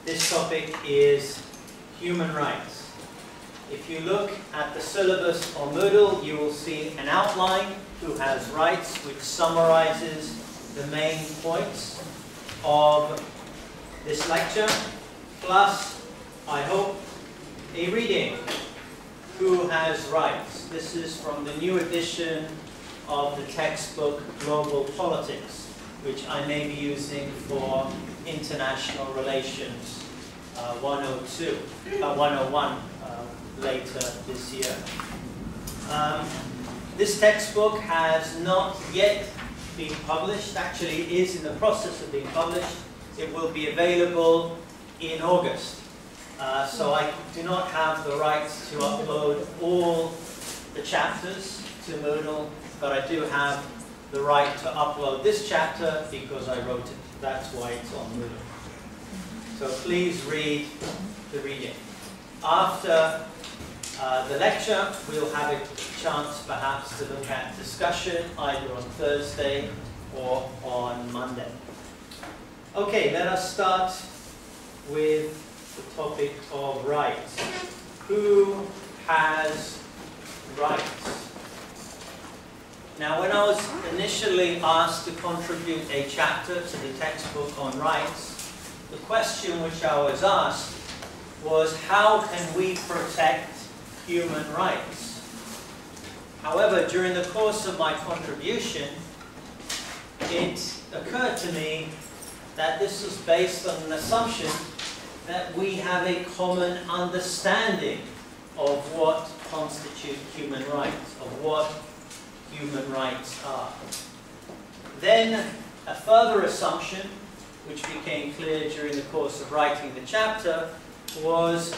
This topic is human rights. If you look at the syllabus on Moodle, you will see an outline, who has rights, which summarizes the main points of this lecture, plus, I hope, a reading, who has rights. This is from the new edition of the textbook Global Politics, which I may be using for International Relations 101 later this year. This textbook has not yet been published. Actually, it is in the process of being published. It will be available in August. So I do not have the rights to upload all the chapters to Moodle, but I do have the right to upload this chapter because I wrote it. That's why it's on Moodle. So please read the reading. After the lecture, we'll have a chance perhaps to look at discussion either on Thursday or on Monday. Okay, let us start with the topic of rights. Who has rights? Now, when I was initially asked to contribute a chapter to the textbook on rights, the question which I was asked was, how can we protect human rights? However, during the course of my contribution, it occurred to me that this was based on an assumption that we have a common understanding of what constitutes human rights, of what human rights are. Then, a further assumption, which became clear during the course of writing the chapter, was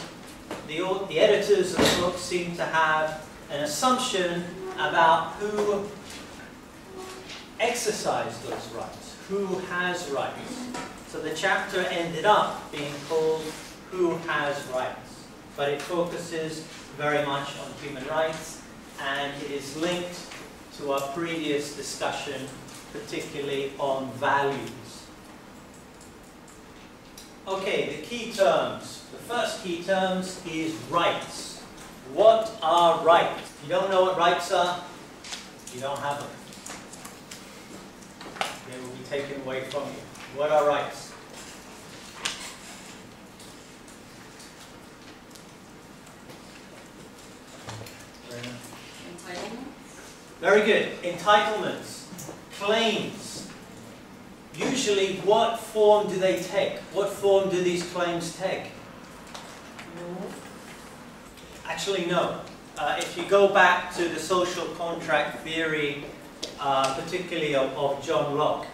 the editors of the book seemed to have an assumption about who exercised those rights, who has rights. So the chapter ended up being called Who Has Rights? But it focuses very much on human rights, and it is linked to our previous discussion, particularly on values. Okay, the key terms. The first key terms is rights. What are rights? If you don't know what rights are, you don't have them. They will be taken away from you. What are rights? Entitlements. Very good. Entitlements. Claims. Usually, what form do they take? What form do these claims take? Actually, no. If you go back to the social contract theory, particularly of John Locke,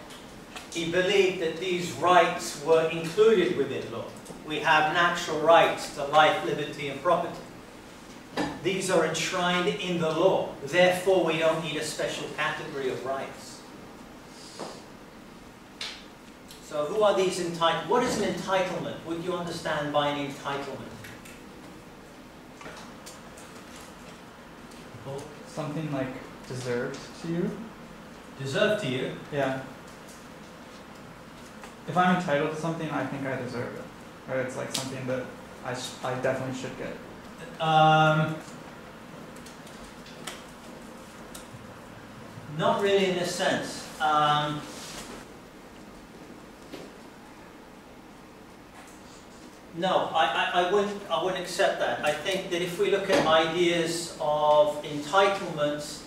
he believed that these rights were included within law. We have natural rights to life, liberty, and property. These are enshrined in the law. Therefore, we don't need a special category of rights. So who are these entitled? What is an entitlement? What do you understand by an entitlement? Well, something like deserved to you. Deserved to you? Yeah. If I'm entitled to something, I think I deserve it. Or it's like something that I definitely should get. Not really in this sense. No, I wouldn't accept that. I think that if we look at ideas of entitlements,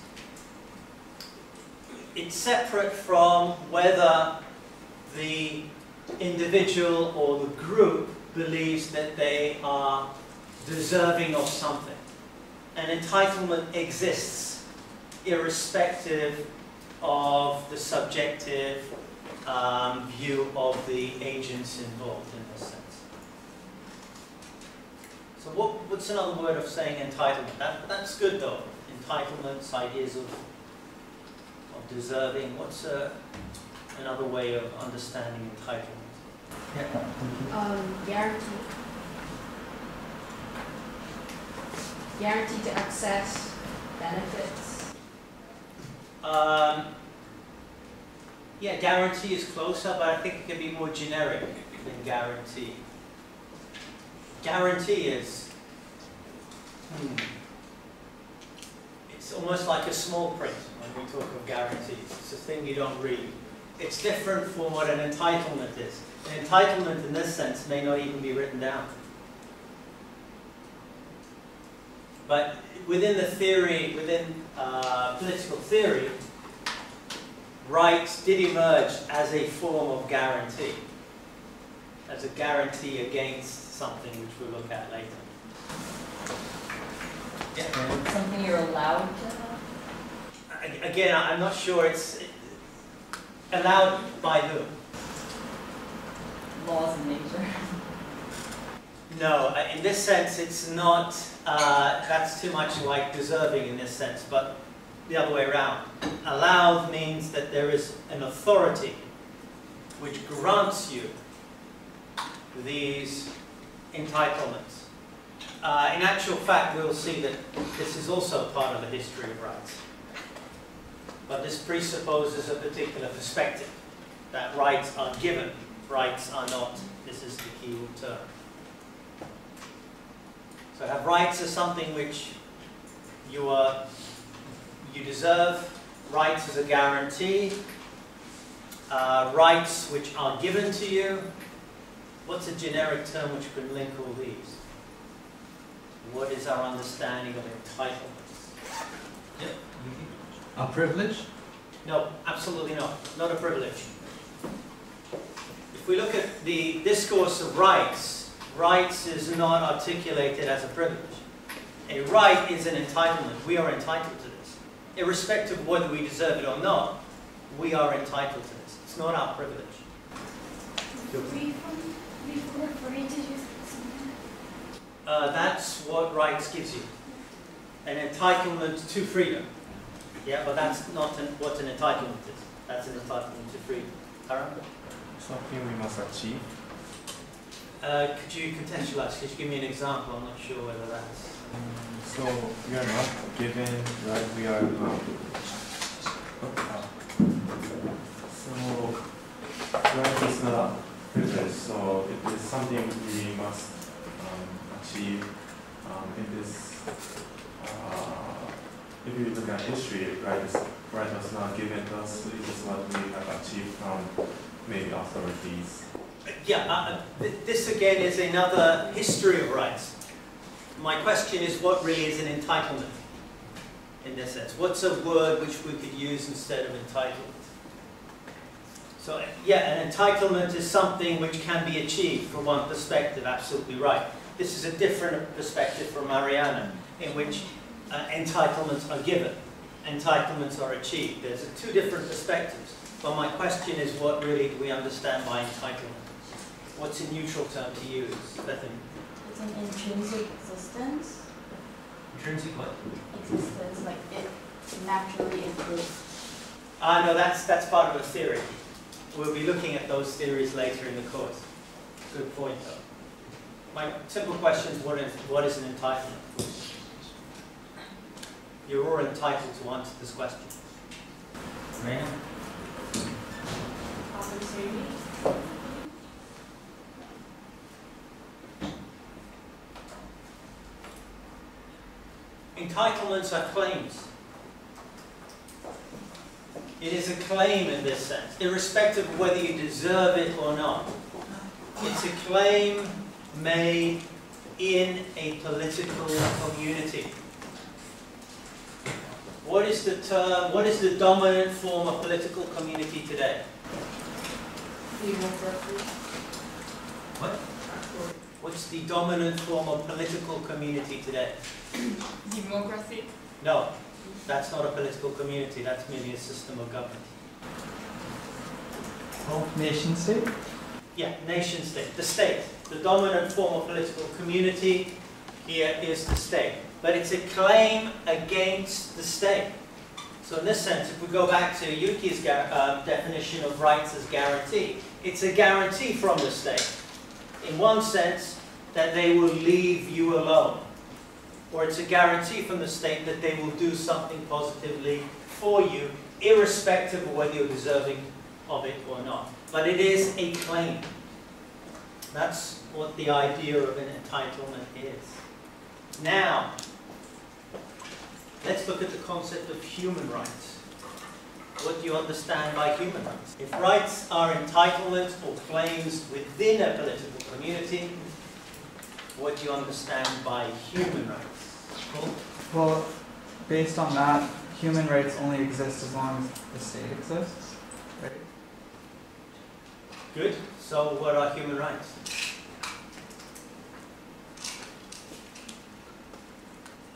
it's separate from whether the individual or the group believes that they are deserving of something. An entitlement exists irrespective of the subjective view of the agents involved in this sense. So what's another word of saying entitlement? That's good though. Entitlements, ideas of deserving. What's another way of understanding entitlement? Guarantee. Guarantee to access benefits. Yeah, guarantee is closer, but I think it can be more generic than guarantee. Guarantee is, it's almost like a small print when we talk of guarantees. It's a thing you don't read. It's different from what an entitlement is. An entitlement in this sense may not even be written down. But within the theory, within political theory, rights did emerge as a form of guarantee. As a guarantee against something which we'll look at later. Yeah. Something you're allowed to have? Again, I'm not sure it's allowed by whom. Laws of nature. No, in this sense it's not, that's too much like deserving in this sense, but the other way around. Allowed means that there is an authority which grants you these entitlements. In actual fact, we'll see that this is also part of the history of rights. But this presupposes a particular perspective, that rights are given, rights are not. This is the key term. So have rights as something which you deserve, rights as a guarantee, rights which are given to you. What's a generic term which can link all these? What is our understanding of entitlements? Yep. A privilege? No, absolutely not. Not a privilege. If we look at the discourse of rights, rights is not articulated as a privilege. A right is an entitlement. We are entitled to this. Irrespective of whether we deserve it or not, we are entitled to this. It's not our privilege. That's what rights gives you. An entitlement to freedom. Yeah, but that's not what an entitlement is. That's an entitlement to freedom. Aaron? Something we must achieve. Could you contextualize? Could you give me an example? I'm not sure whether that's... So we are not given, right? We are so right is not privilege, so it is something we must achieve. In this, if you look at history, right was not given to us. It is what we have achieved from maybe authorities. Yeah, this again is another history of rights. My question is, what really is an entitlement in this sense? What's a word which we could use instead of entitlement? So yeah, an entitlement is something which can be achieved from one perspective, absolutely right. This is a different perspective from Mariana, in which entitlements are given, entitlements are achieved. There's two different perspectives. But my question is, what really do we understand by entitlement? What's a neutral term to use, Bethany? It's an intrinsic existence. Intrinsic what? Existence, like it naturally exists. No, that's part of a theory. We'll be looking at those theories later in the course. Good point, though. My simple question is, what is an entitlement? You're all entitled to answer this question. Raina? Opportunity. Entitlements are claims. It is a claim in this sense, irrespective of whether you deserve it or not. It's a claim made in a political community. What is the term, what is the dominant form of political community today? Democracy. What? What's the dominant form of political community today? Democracy. No, that's not a political community, that's merely a system of government. Oh, nation state? Yeah, nation state, the state. The dominant form of political community here is the state. But it's a claim against the state. So in this sense, if we go back to Yuki's definition of rights as guarantee, it's a guarantee from the state. In one sense, that they will leave you alone. Or it's a guarantee from the state that they will do something positively for you, irrespective of whether you're deserving of it or not. But it is a claim. That's what the idea of an entitlement is. Now, let's look at the concept of human rights. What do you understand by human rights? If rights are entitlements or claims within a political community, what do you understand by human rights? Cool. Well, based on that, human rights only exist as long as the state exists, right? Good. So what are human rights?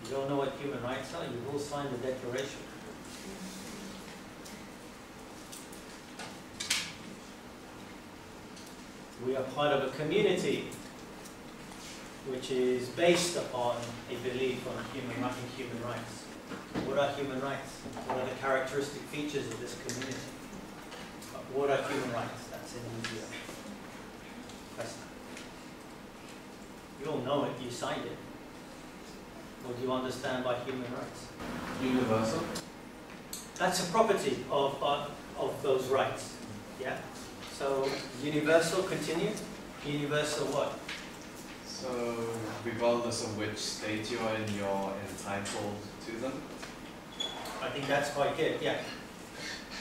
You don't know what human rights are? You've all signed the Declaration. We are part of a community which is based upon a belief on human rights. What are human rights? What are the characteristic features of this community? What are human rights? That's an easier question. You all know it, you signed it. What do you understand by human rights? Universal. That's a property of those rights. Yeah? So, universal, continue. Universal what? So, regardless of which state you are in, you're entitled to them? I think that's quite good, yeah.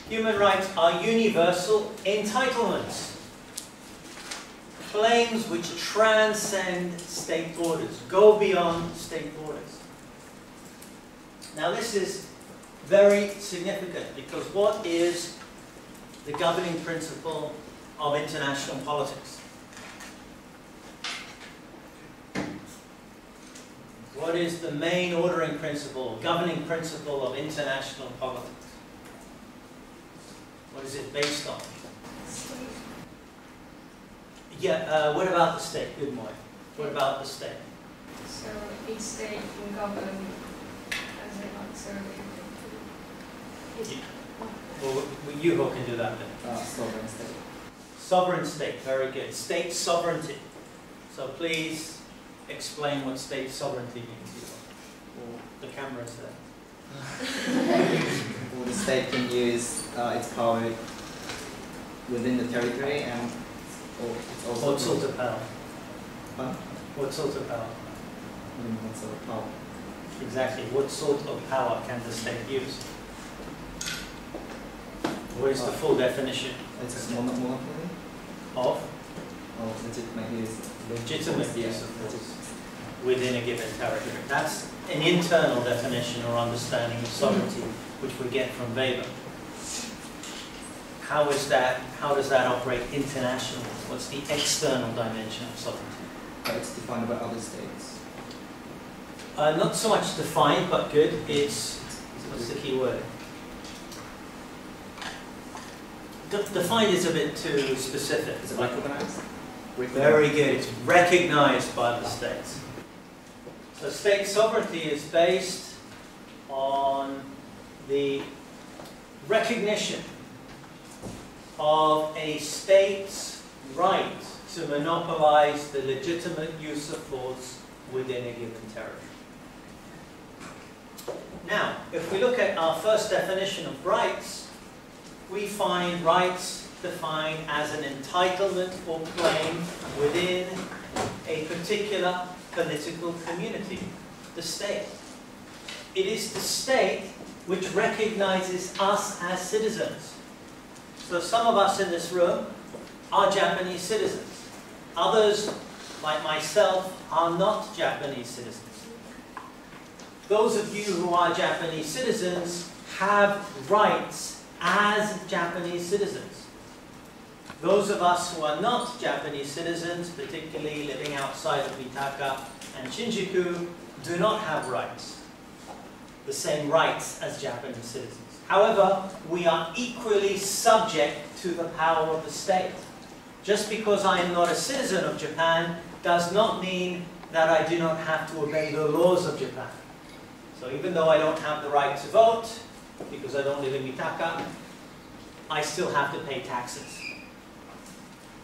Human rights are universal entitlements. Claims which transcend state borders, go beyond state borders. Now this is very significant because what is the governing principle of international politics? What is the main ordering principle, governing principle of international politics? What is it based on? Yeah, what about the state? Good morning. What about the state? So each state can govern as they like, so Well, you who can do that then. Sovereign state. Sovereign state, very good. State sovereignty. So please explain what state sovereignty means. Well, the camera is there. Well, the state can use its power within the territory and it's also... What sort of power? Huh? What sort of power? What sort of power? Exactly. What sort of power can the state use? What is the full definition? It's a monopoly Of legitimate use. legitimate use of force within a given territory. That's an internal definition or understanding of sovereignty, which we get from Weber. How does that operate internationally? What's the external dimension of sovereignty? It's defined by other states. Not so much defined, but good. It's, what's the key word? Defined is a bit too specific. Is it recognized? Very good. It's recognized by the states. So state sovereignty is based on the recognition of a state's right to monopolize the legitimate use of force within a given territory. Now, if we look at our first definition of rights, we find rights defined as an entitlement or claim within a particular political community, the state. It is the state which recognizes us as citizens. So some of us in this room are Japanese citizens. Others, like myself, are not Japanese citizens. Those of you who are Japanese citizens have rights as Japanese citizens. Those of us who are not Japanese citizens, particularly living outside of Mitaka and Shinjuku, do not have rights, the same rights as Japanese citizens. However, we are equally subject to the power of the state. Just because I am not a citizen of Japan does not mean that I do not have to obey the laws of Japan. So even though I don't have the right to vote, because I don't live in Mitaka, I still have to pay taxes.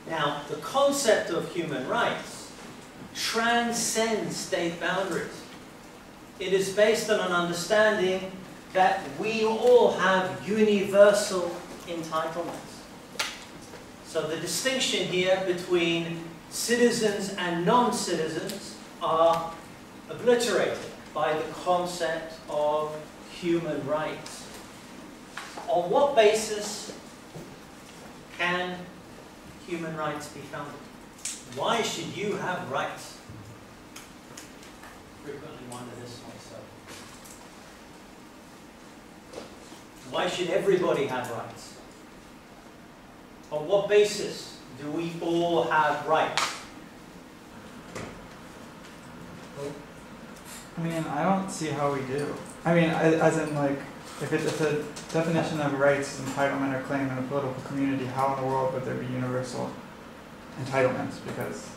Now, the concept of human rights transcends state boundaries. It is based on an understanding that we all have universal entitlements. So the distinction here between citizens and non-citizens are obliterated by the concept of human rights. On what basis can human rights be founded? Why should you have rights? Frequently wonder this myself. Why should everybody have rights? On what basis do we all have rights? I mean, I don't see how we do. I mean, as in, like, if the definition of rights is entitlement or claim in a political community, how in the world would there be universal entitlements? Because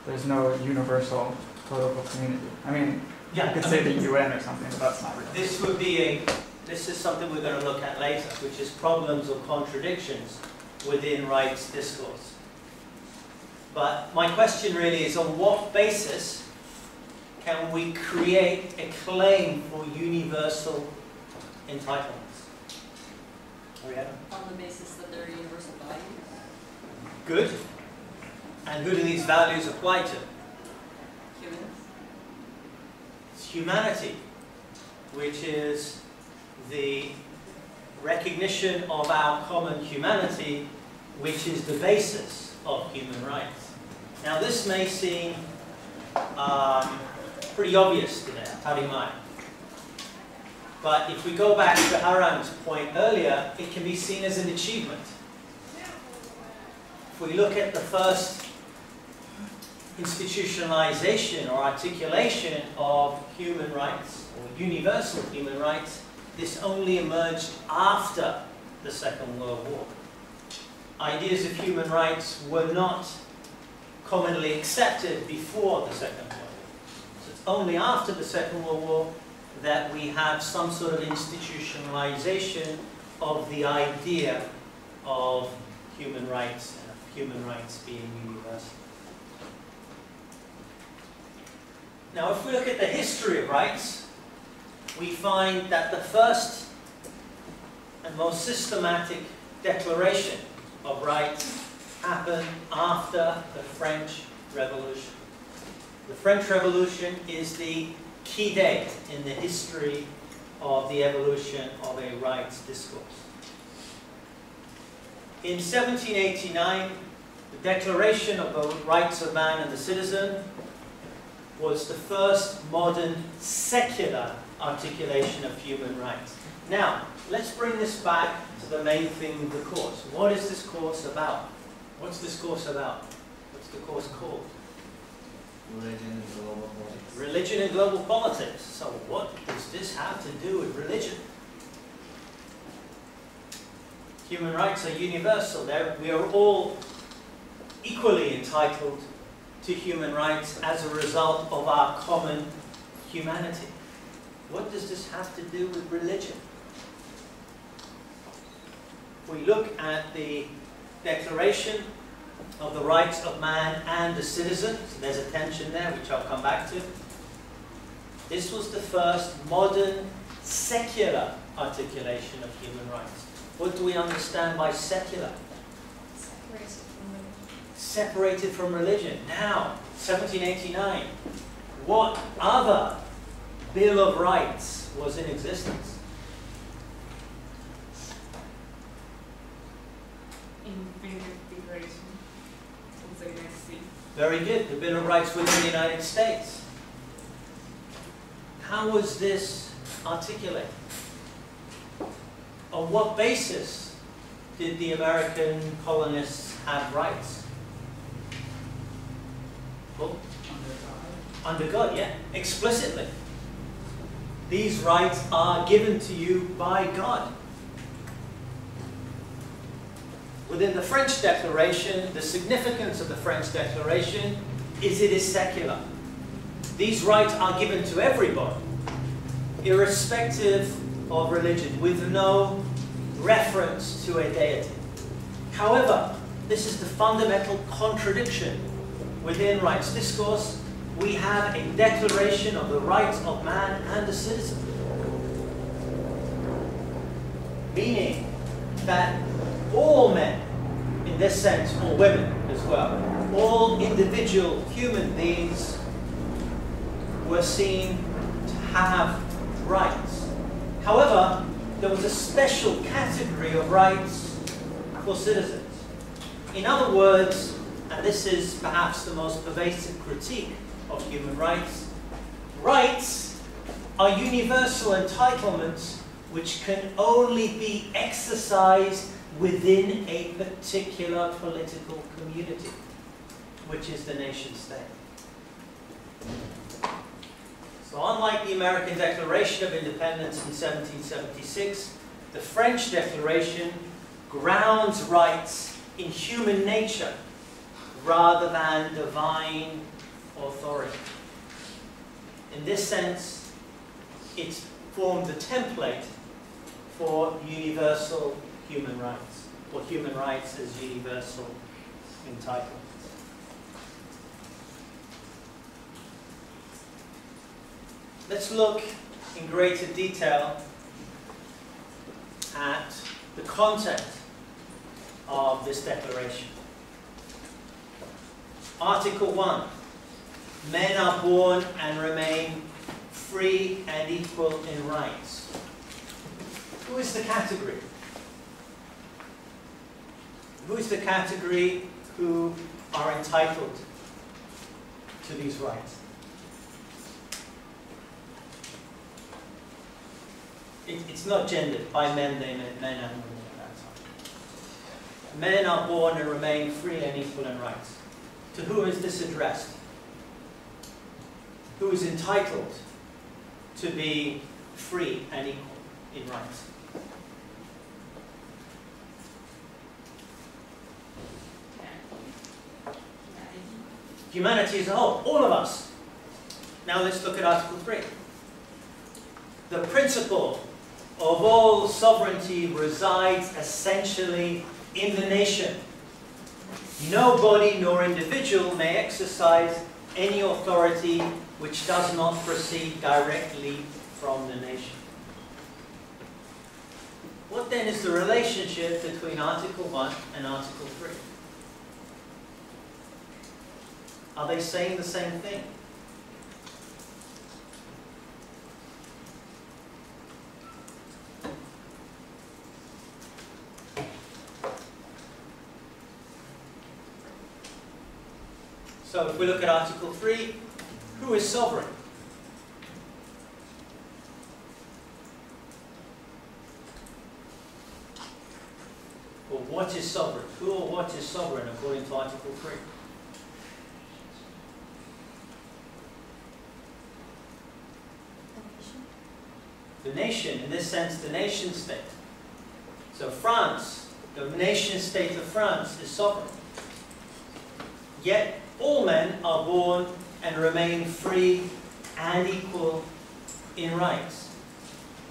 there's no universal political community. I mean, Yeah, you could say the UN or something, but that's not real. This is something we're going to look at later, which is problems or contradictions within rights discourse. But my question really is, on what basis can we create a claim for universal entitlements? Ariana? On the basis that they're universal values. Good. And who do these values apply to? Humans. It's humanity, which is the recognition of our common humanity, which is the basis of human rights. Now this may seem pretty obvious today, Tarimai. But if we go back to Haran's point earlier, it can be seen as an achievement. If we look at the first institutionalization or articulation of human rights, or universal human rights, this only emerged after the Second World War. Ideas of human rights were not commonly accepted before the Second World War. So it's only after the Second World War that we have some sort of institutionalization of the idea of human rights, and of human rights being universal. Now, if we look at the history of rights, we find that the first and most systematic declaration of rights happened after the French Revolution. The French Revolution is the key date in the history of the evolution of a rights discourse. In 1789, the Declaration of the Rights of Man and the Citizen was the first modern secular articulation of human rights. Now, let's bring this back to the main theme of the course. What is this course about? What's this course about? What's the course called? Religion and global politics. Religion and global politics. So what does this have to do with religion? Human rights are universal. We are all equally entitled to human rights as a result of our common humanity. What does this have to do with religion? If we look at the Declaration of the Rights of Man and the Citizen, so there's a tension there which I'll come back to. This was the first modern secular articulation of human rights. What do we understand by secular? Separated from religion. Now, 1789, what other Bill of Rights was in existence? Very good, the Bill of Rights within the United States. How was this articulated? On what basis did the American colonists have rights? Well, under God, yeah, explicitly. These rights are given to you by God. Within the French Declaration, the significance of the French Declaration is it is secular. These rights are given to everybody, irrespective of religion, with no reference to a deity. However, this is the fundamental contradiction within rights discourse. We have a declaration of the rights of man and the citizen, meaning that all men in in this sense, or women as well, all individual human beings were seen to have rights. However, there was a special category of rights for citizens. In other words, and this is perhaps the most pervasive critique of human rights, rights are universal entitlements which can only be exercised within a particular political community, which is the nation state. So unlike the American Declaration of Independence in 1776, the French Declaration grounds rights in human nature rather than divine authority. In this sense, it's formed the template for universal human rights, or human rights as universal entitlements. Let's look in greater detail at the content of this declaration. Article 1. Men are born and remain free and equal in rights. Who is the category? Who is the category who are entitled to these rights? It's not gendered. By men, they meant men and women at that time. Men are born and remain free and equal in rights. To whom is this addressed? Who is entitled to be free and equal in rights? Humanity as a whole, all of us. Now let's look at Article 3. The principle of all sovereignty resides essentially in the nation. No body nor individual may exercise any authority which does not proceed directly from the nation. What then is the relationship between Article 1 and Article 3? Are they saying the same thing? So if we look at Article 3, who is sovereign? Or what is sovereign? Who or what is sovereign according to Article 3? The nation, in this sense, the nation state. So France, the nation state of France is sovereign. Yet all men are born and remain free and equal in rights.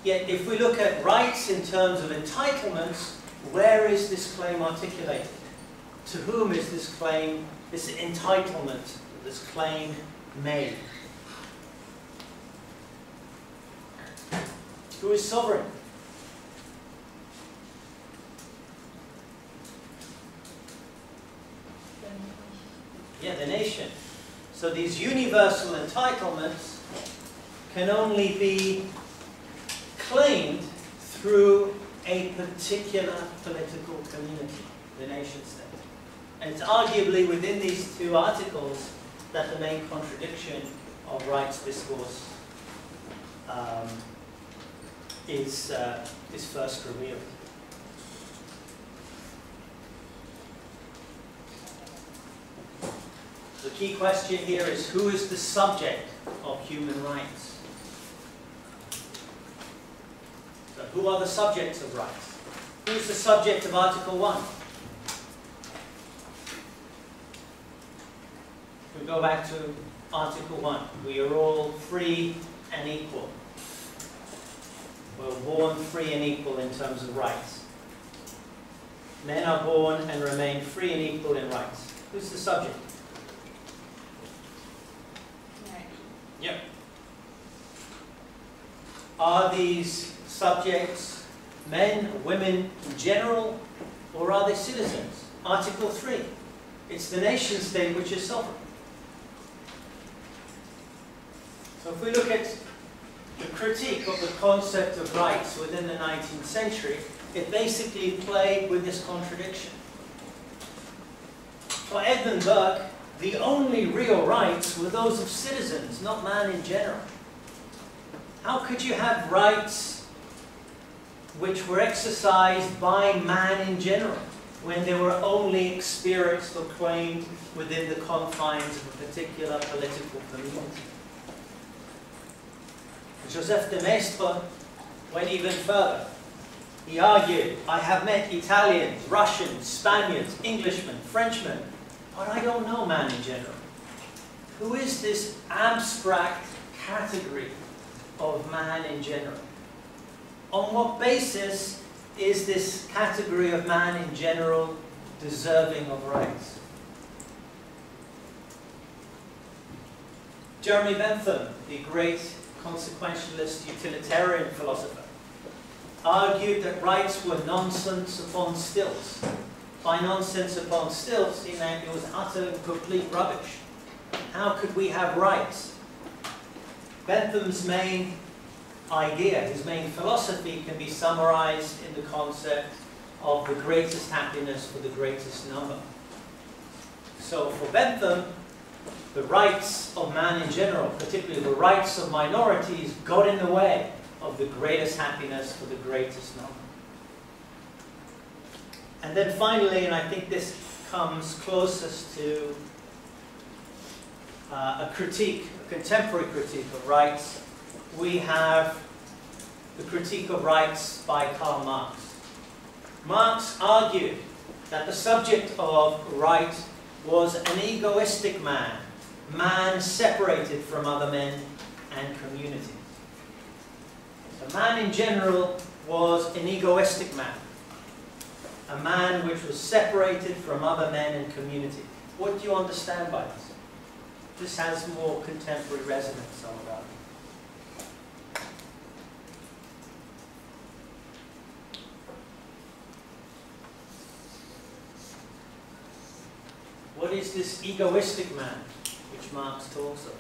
Yet if we look at rights in terms of entitlements, where is this claim articulated? To whom is this claim, this entitlement, this claim made? Who is sovereign? Yeah, the nation. So these universal entitlements can only be claimed through a particular political community, the nation state. And it's arguably within these two articles that the main contradiction of rights discourse is first revealed. The key question here is, who is the subject of human rights? So who are the subjects of rights? Who is the subject of Article 1? We go back to Article 1. We are all free and equal. We're born free and equal in terms of rights. Men are born and remain free and equal in rights. Who's the subject? Yep. Are these subjects men, women in general, or are they citizens? Article 3. It's the nation state which is sovereign. So if we look at the critique of the concept of rights within the 19th century, it basically played with this contradiction. For Edmund Burke, the only real rights were those of citizens, not man in general. How could you have rights which were exercised by man in general when they were only experienced or claimed within the confines of a particular political community? Joseph de Maistre went even further. He argued, I have met Italians, Russians, Spaniards, Englishmen, Frenchmen, but I don't know man in general. Who is this abstract category of man in general? On what basis is this category of man in general deserving of rights? Jeremy Bentham, the great consequentialist utilitarian philosopher, argued that rights were nonsense upon stilts. By nonsense upon stilts, he meant it was utter and complete rubbish. How could we have rights? Bentham's main idea, his main philosophy, can be summarized in the concept of the greatest happiness for the greatest number. So for Bentham, the rights of man in general, particularly the rights of minorities, got in the way of the greatest happiness for the greatest number. And then finally, and I think this comes closest to a critique, a contemporary critique of rights, we have the critique of rights by Karl Marx. Marx argued that the subject of right was an egoistic man, man separated from other men and community. So man in general was an egoistic man, a man which was separated from other men and community. What do you understand by this? This has more contemporary resonance on about it. What is this egoistic man which Marx talks of?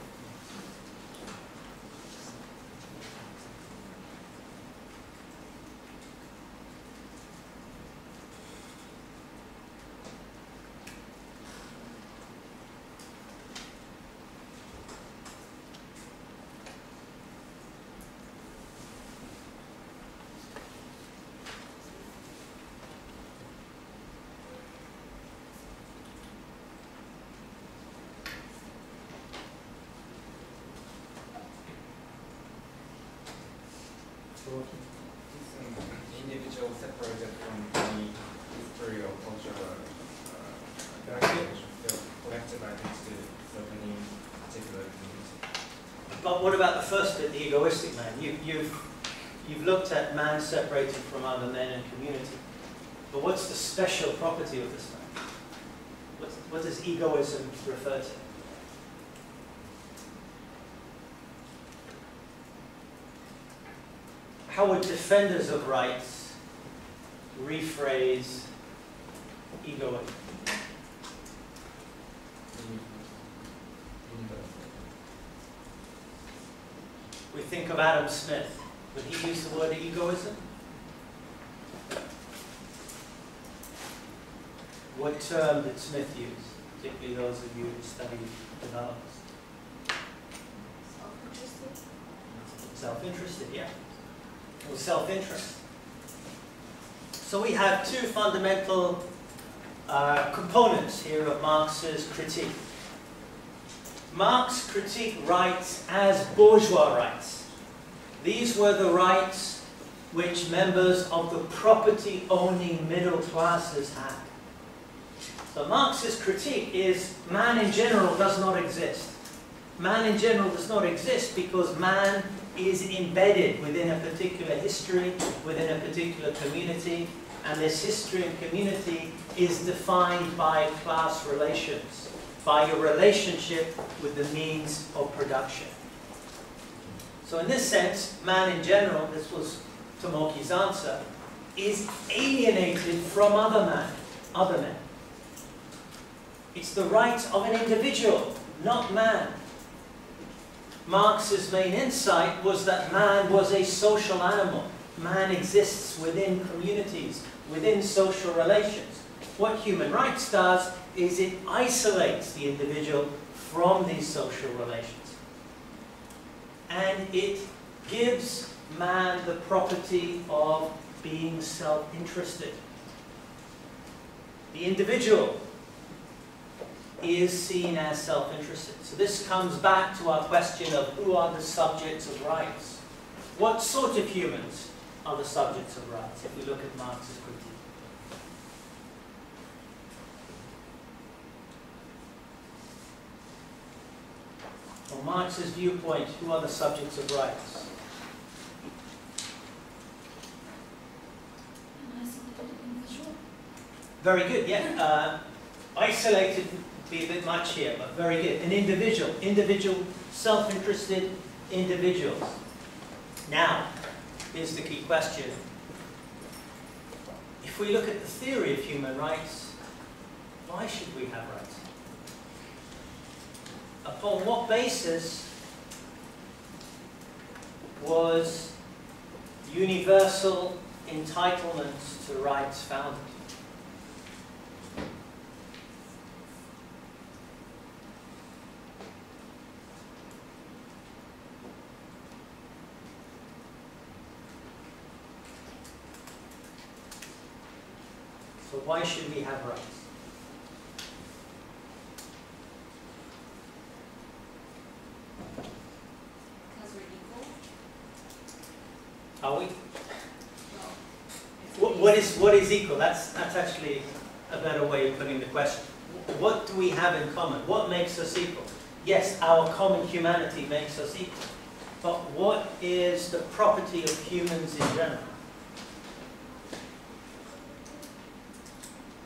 Individual separated from the history or cultural collective identity of any particular community. But what about the first bit, the egoistic man? You've looked at man separated from other men and community. But what's the special property of this man? What does egoism refer to? How would defenders of rights rephrase egoism? We think of Adam Smith. Would he use the word egoism? What term did Smith use, particularly those of you who study developers? Self-interested. Self-interested, yeah. Or self-interest. So we have two fundamental components here of Marx's critique. Marx critiqued rights as bourgeois rights. These were the rights which members of the property-owning middle classes had. So Marx's critique is man in general does not exist. Man in general does not exist because man is embedded within a particular history, within a particular community, and this history and community is defined by class relations, by your relationship with the means of production. So in this sense, man in general, this was Tomoki's answer, is alienated from other men. It's the right of an individual, not man. Marx's main insight was that man was a social animal. Man exists within communities, within social relations. What human rights does is it isolates the individual from these social relations. And it gives man the property of being self-interested. The individual is seen as self-interested. So this comes back to our question of who are the subjects of rights. What sort of humans are the subjects of rights, if we look at Marx's critique? From Marx's viewpoint, who are the subjects of rights? Very good, yeah. Isolated would be a bit much here, but very good. An individual, self-interested individuals. Now, here's the key question. If we look at the theory of human rights, why should we have rights? Upon what basis was universal entitlements to rights founded? So why should we have rights? Because we're equal. Are we? Well, What is equal? That's actually a better way of putting the question. What do we have in common? What makes us equal? Yes, our common humanity makes us equal. But what is the property of humans in general?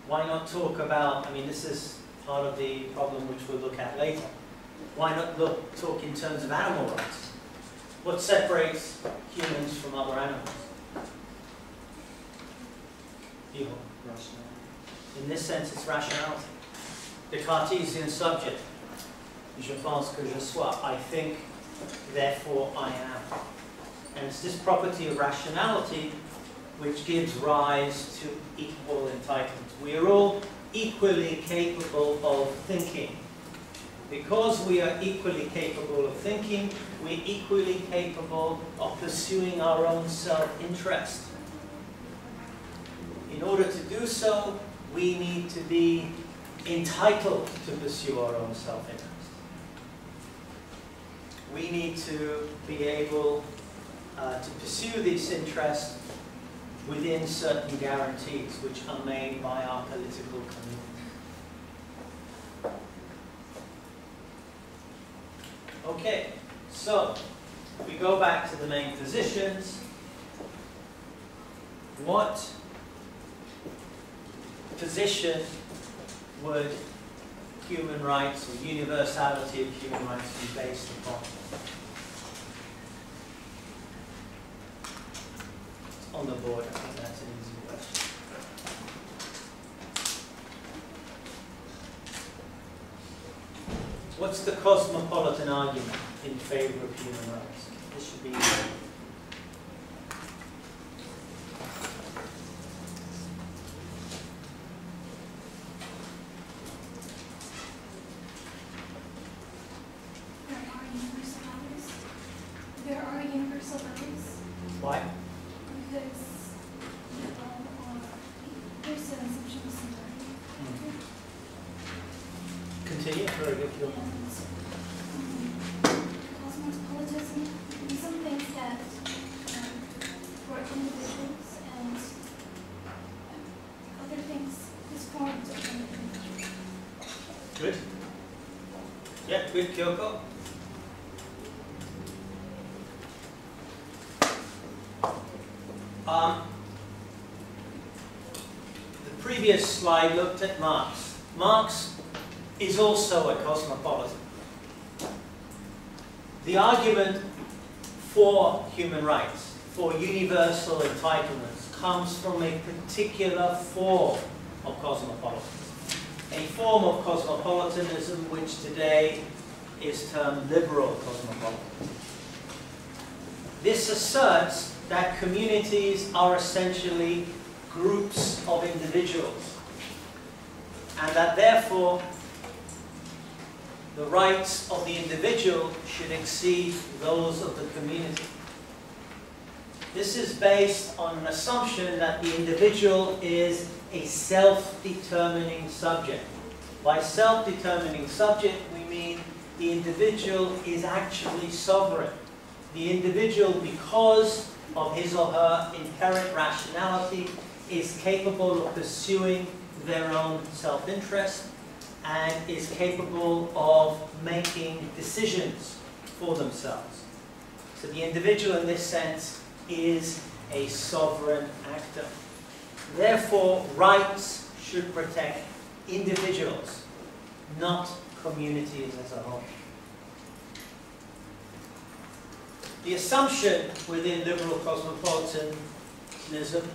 Why not talk about, I mean, this is part of the problem which we'll look at later. Why not talk in terms of animal rights? What separates humans from other animals? Evil. In this sense, it's rationality. The Cartesian subject. Je pense que je sois. I think, therefore I am. And it's this property of rationality which gives rise to equal entitlements. We are all equally capable of thinking. Because we are equally capable of thinking, we're equally capable of pursuing our own self-interest. In order to do so, we need to be entitled to pursue our own self-interest. We need to be able to pursue this interest within certain guarantees which are made by our political community. Okay, so we go back to the main positions. What position would human rights or universality of human rights be based upon? It's on the board, I think that's an easy question. What's the cosmopolitan argument in favor of human rights? This should be easy. There are universal values. Why? Because there's an assumption of similarity. Continue. Very good. Cosmopolitanism, some things that for individuals and other things is formed of individuals. Good. Yeah, good, Kyoko. The previous slide looked at Marx. Marx is also a cosmopolitan. The argument for human rights, for universal entitlements, comes from a particular form of cosmopolitanism. A form of cosmopolitanism which today is termed liberal cosmopolitanism. This asserts that communities are essentially groups of individuals, and that therefore the rights of the individual should exceed those of the community. This is based on an assumption that the individual is a self-determining subject. By self-determining subject, we mean the individual is actually sovereign. The individual, because of his or her inherent rationality, is capable of pursuing their own self-interest and is capable of making decisions for themselves. So the individual in this sense is a sovereign actor. Therefore, rights should protect individuals, not communities as a whole. The assumption within liberal cosmopolitanism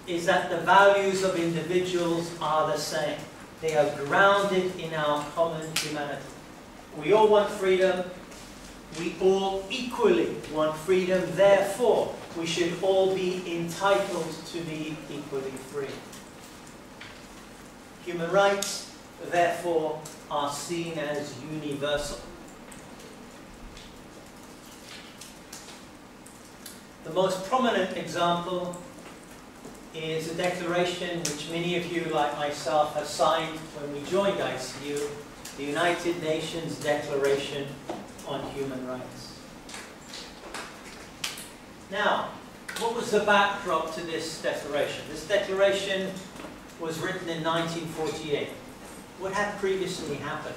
is that the values of individuals are the same. They are grounded in our common humanity. We all want freedom. We all equally want freedom. Therefore, we should all be entitled to be equally free. Human rights, therefore, are seen as universal. The most prominent example is a declaration which many of you, like myself, have signed when we joined ICU, the United Nations Declaration on Human Rights. Now, what was the backdrop to this declaration? This declaration was written in 1948. What had previously happened?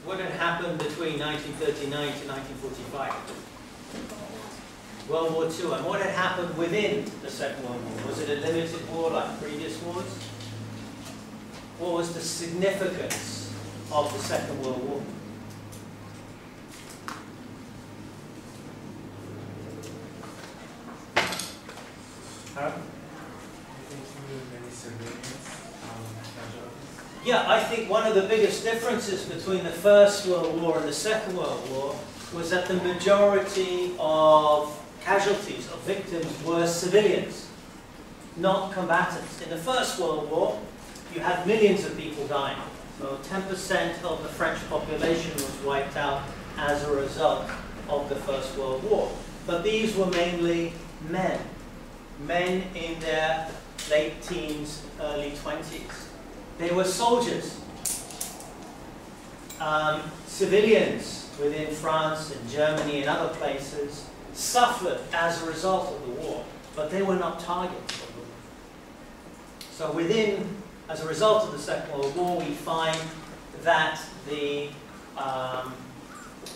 What had happened between 1939 to 1945? World War II. And what had happened within the Second World War? Was it a limited war like previous wars? What was the significance of the Second World War? Yeah, I think one of the biggest differences between the First World War and the Second World War was that the majority of casualties, of victims, were civilians, not combatants. In the First World War, you had millions of people dying. So 10% of the French population was wiped out as a result of the First World War. But these were mainly men. Men in their late teens, early 20s. They were soldiers. Civilians within France and Germany and other places suffered as a result of the war, but they were not targets of the war. So as a result of the Second World War, we find that the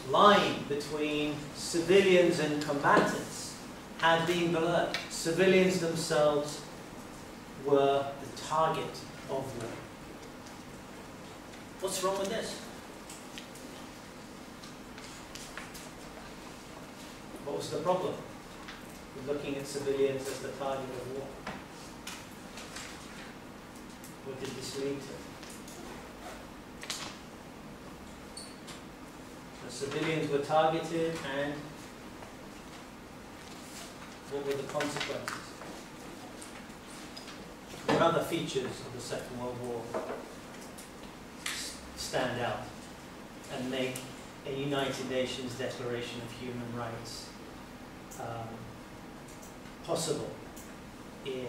line between civilians and combatants had been blurred. Civilians themselves were the target of war. What's wrong with this? What was the problem with looking at civilians as the target of war? What did this lead to? The civilians were targeted, and what were the consequences? What other features of the Second World War stand out and make a United Nations Declaration of Human Rights possible in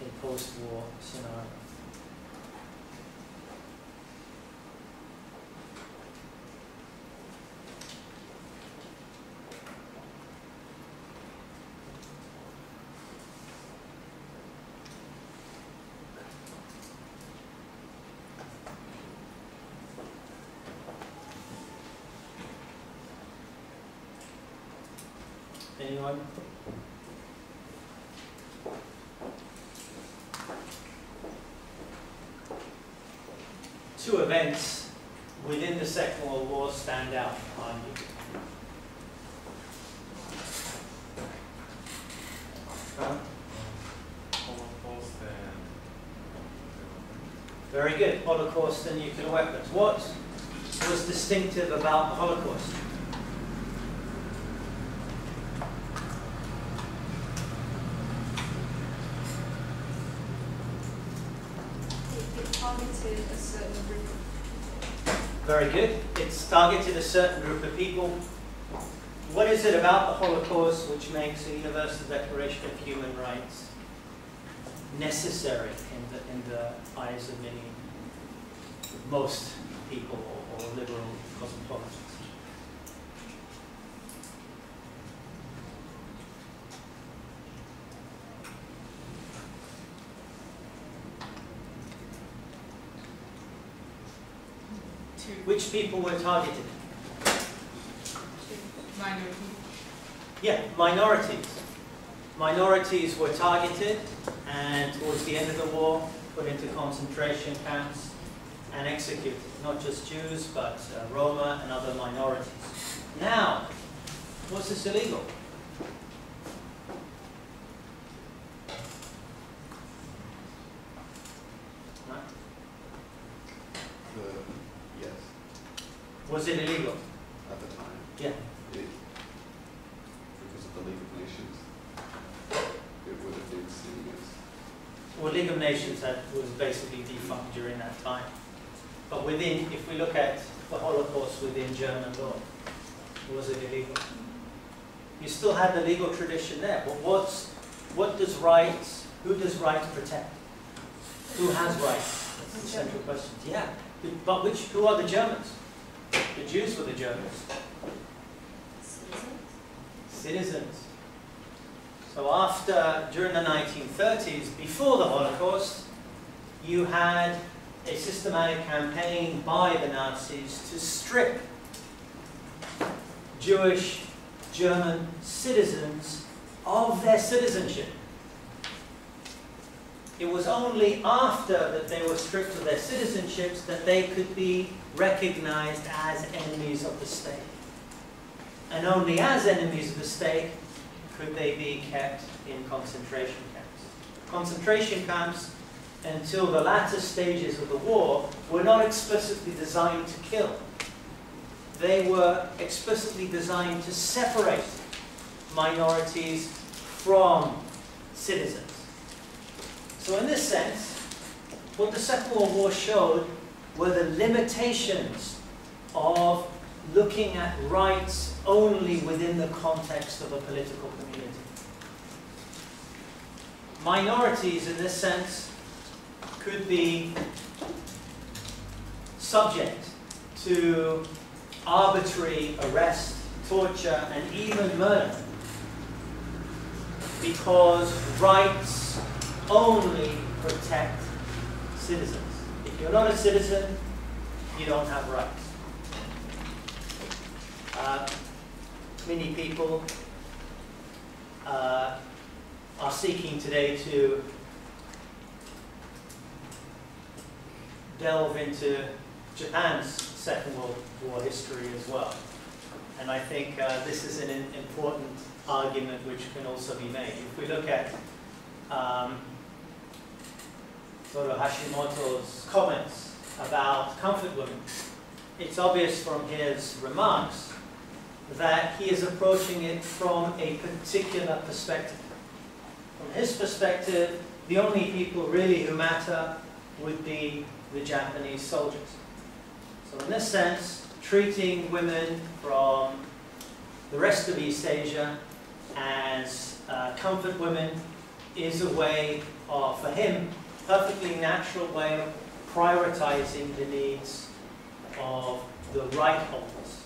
a post-war scenario? Anyone? Two events within the Second World War stand out, argue. Very good. Holocaust and nuclear weapons. What was distinctive about the Holocaust? It targeted a certain group of people. Very good. It's targeted a certain group of people. What is it about the Holocaust which makes a Universal Declaration of Human Rights necessary in the eyes of most people or liberal cosmopolitans? Which people were targeted? Minority. Yeah, minorities. Minorities were targeted and towards the end of the war put into concentration camps and executed. Not just Jews, but Roma and other minorities. Now, was this illegal? Right. Yes, Was it illegal? at the time. Yeah. Because of the League of Nations, it would have been seen as. Well, League of Nations was basically defunct during that time. But within, if we look at the Holocaust within German law, was it illegal? You still had the legal tradition there, but what does rights, who does rights protect? Who has rights? That's the central question. Yeah, but who are the Germans? The Jews were the Germans. Citizens. So during the 1930s, before the Holocaust, you had a systematic campaign by the Nazis to strip Jewish German citizens of their citizenship. It was only after that they were stripped of their citizenships that they could be recognized as enemies of the state. And only as enemies of the state could they be kept in concentration camps. Concentration camps, until the latter stages of the war, were not explicitly designed to kill. They were explicitly designed to separate minorities from citizens. So in this sense, what the Second World War showed were the limitations of looking at rights only within the context of a political community. Minorities, in this sense, could be subject to arbitrary arrest, torture, and even murder, because rights only protect citizens. If you're not a citizen, you don't have rights. Many people are seeking today to delve into Japan's Second World War history as well. And I think this is an important argument which can also be made. If we look at sort of Hashimoto's comments about comfort women, it's obvious from his remarks that he is approaching it from a particular perspective. From his perspective, the only people really who matter would be the Japanese soldiers. So in this sense, treating women from the rest of East Asia as comfort women is a way of, for him, perfectly natural way of prioritizing the needs of the right holders,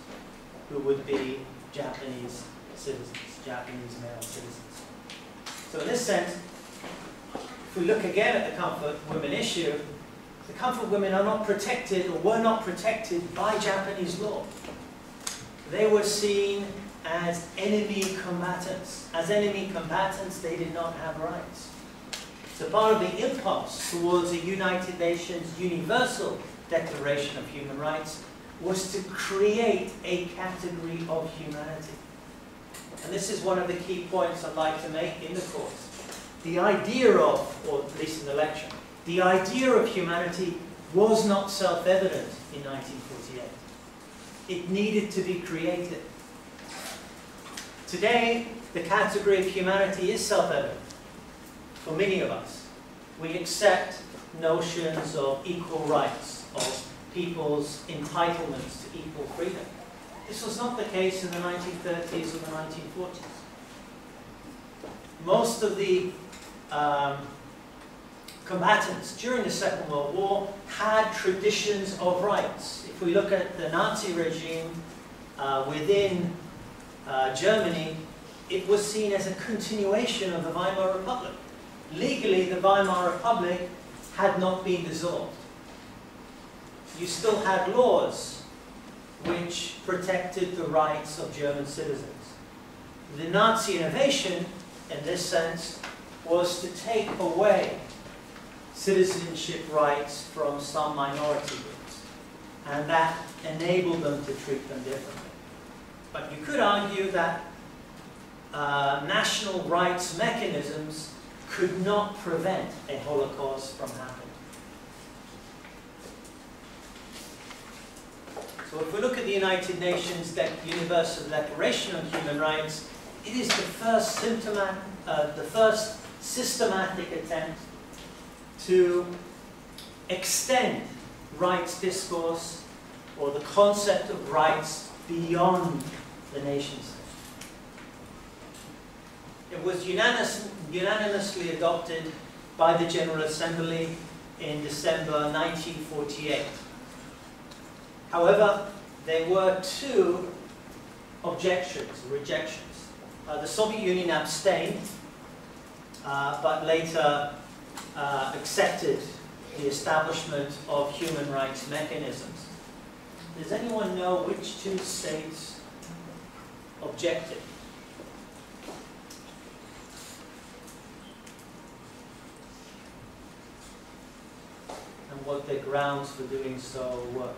who would be Japanese citizens, Japanese male citizens. So in this sense, if we look again at the comfort women issue, the comfort women are not protected, or were not protected, by Japanese law. They were seen as enemy combatants. As enemy combatants, they did not have rights. So part of the impulse towards a United Nations Universal Declaration of Human Rights was to create a category of humanity. And this is one of the key points I'd like to make in the course. The idea of, or at least in the lecture, the idea of humanity was not self-evident in 1948. It needed to be created. Today, the category of humanity is self-evident for many of us. We accept notions of equal rights, of people's entitlements to equal freedom. This was not the case in the 1930s and the 1940s. Most of the combatants during the Second World War had traditions of rights. If we look at the Nazi regime within Germany, it was seen as a continuation of the Weimar Republic. Legally, the Weimar Republic had not been dissolved. You still had laws which protected the rights of German citizens. The Nazi innovation, in this sense, was to take away citizenship rights from some minority groups, and that enabled them to treat them differently. But you could argue that national rights mechanisms could not prevent a Holocaust from happening. So if we look at the United Nations Universal Declaration on Human Rights, it is the first systematic attempt to extend rights discourse or the concept of rights beyond the nation state. It was unanimously adopted by the General Assembly in December 1948. However, there were two rejections. The Soviet Union abstained, but later accepted the establishment of human rights mechanisms. Does anyone know which two states objected? And what their grounds for doing so were?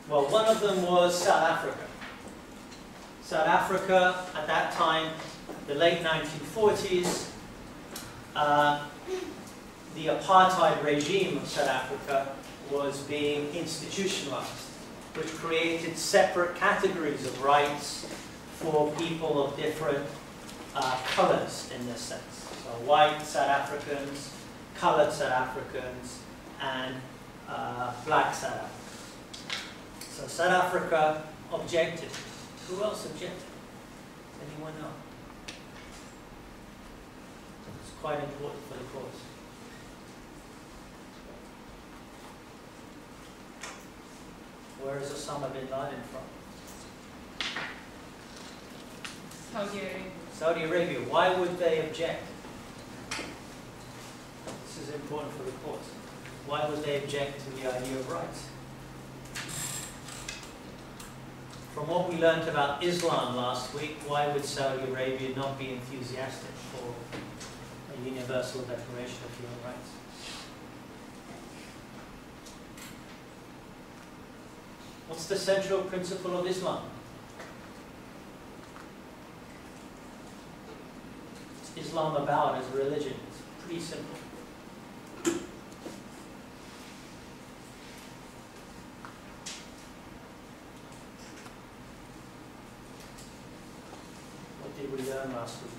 Well, one of them was South Africa. South Africa, at that time, the late 1940s, the apartheid regime of South Africa was being institutionalized, which created separate categories of rights for people of different colors in this sense. So white South Africans, colored South Africans, and black South Africans. So South Africa objected. Who else objected? Does anyone know? It's quite important for the cause. Where is Osama bin Laden from? Saudi Arabia. Saudi Arabia. Why would they object? This is important for the cause. Why would they object to the idea of rights? From what we learned about Islam last week, why would Saudi Arabia not be enthusiastic for a universal declaration of human rights? What's the central principle of Islam? What's Islam about as a religion? It's pretty simple. What did we learn last week?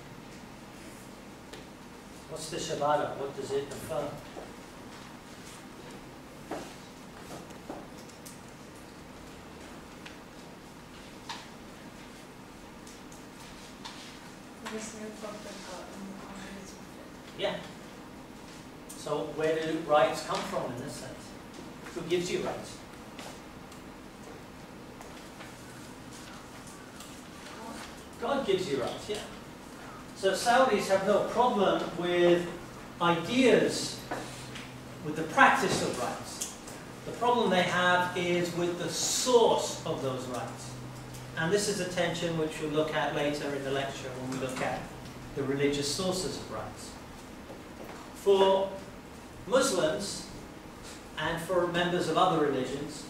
What's the Shabbat? What does it affirm? Yeah. So where do rights come from in this sense? Who gives you rights? God gives you rights, yeah. So Saudis have no problem with ideas, with the practice of rights. The problem they have is with the source of those rights. And this is a tension which we'll look at later in the lecture when we look at the religious sources of rights. For Muslims and for members of other religions,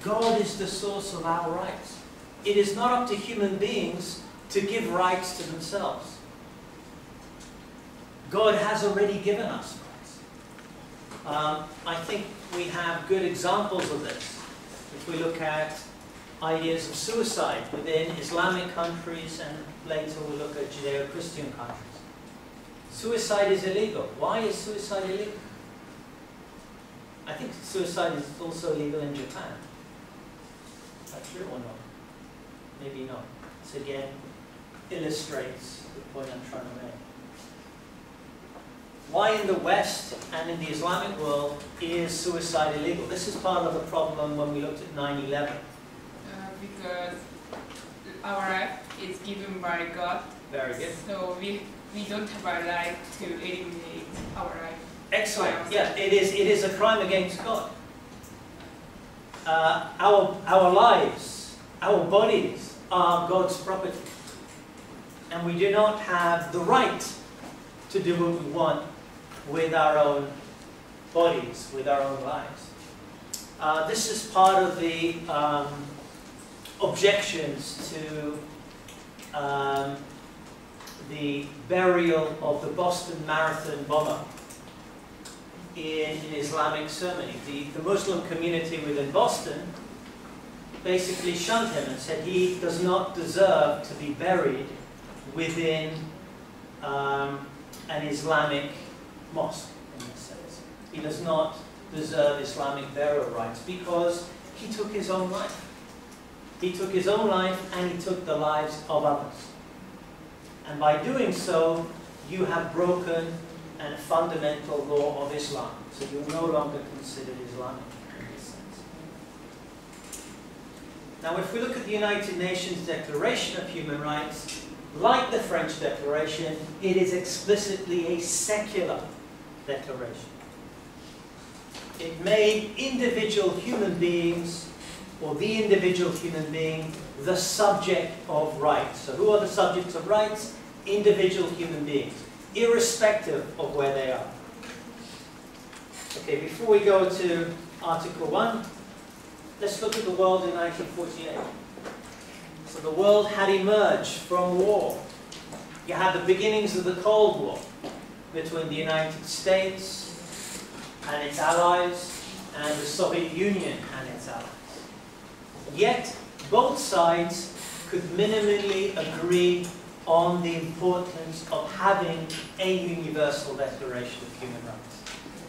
God is the source of our rights. It is not up to human beings to give rights to themselves. God has already given us rights. I think we have good examples of this. If we look at ideas of suicide within Islamic countries, and later we'll look at Judeo-Christian countries. Suicide is illegal. Why is suicide illegal? I think suicide is also illegal in Japan. Is that true or not? Maybe not. This again illustrates the point I'm trying to make. Why in the West and in the Islamic world is suicide illegal? This is part of the problem when we looked at 9/11. Because our life is given by God. Very good. So we don't have a right to eliminate our life. Excellent. Yeah, it is a crime against God. Our lives, our bodies are God's property. And we do not have the right to do what we want with our own bodies, with our own lives. This is part of the objections to the burial of the Boston Marathon bomber in Islamic ceremony. The Muslim community within Boston basically shunned him and said he does not deserve to be buried within an Islamic mosque, in this sense. He does not deserve Islamic burial rights because he took his own life. He took his own life and he took the lives of others. And by doing so, you have broken a fundamental law of Islam. So you're no longer considered Islamic in this sense. Now, if we look at the United Nations Declaration of Human Rights, like the French Declaration, it is explicitly a secular declaration. It made individual human beings, or the individual human being, the subject of rights. So who are the subjects of rights? Individual human beings, irrespective of where they are. Okay, before we go to Article 1, let's look at the world in 1948. So the world had emerged from war. You had the beginnings of the Cold War between the United States and its allies and the Soviet Union and its allies. Yet, both sides could minimally agree on the importance of having a universal declaration of human rights.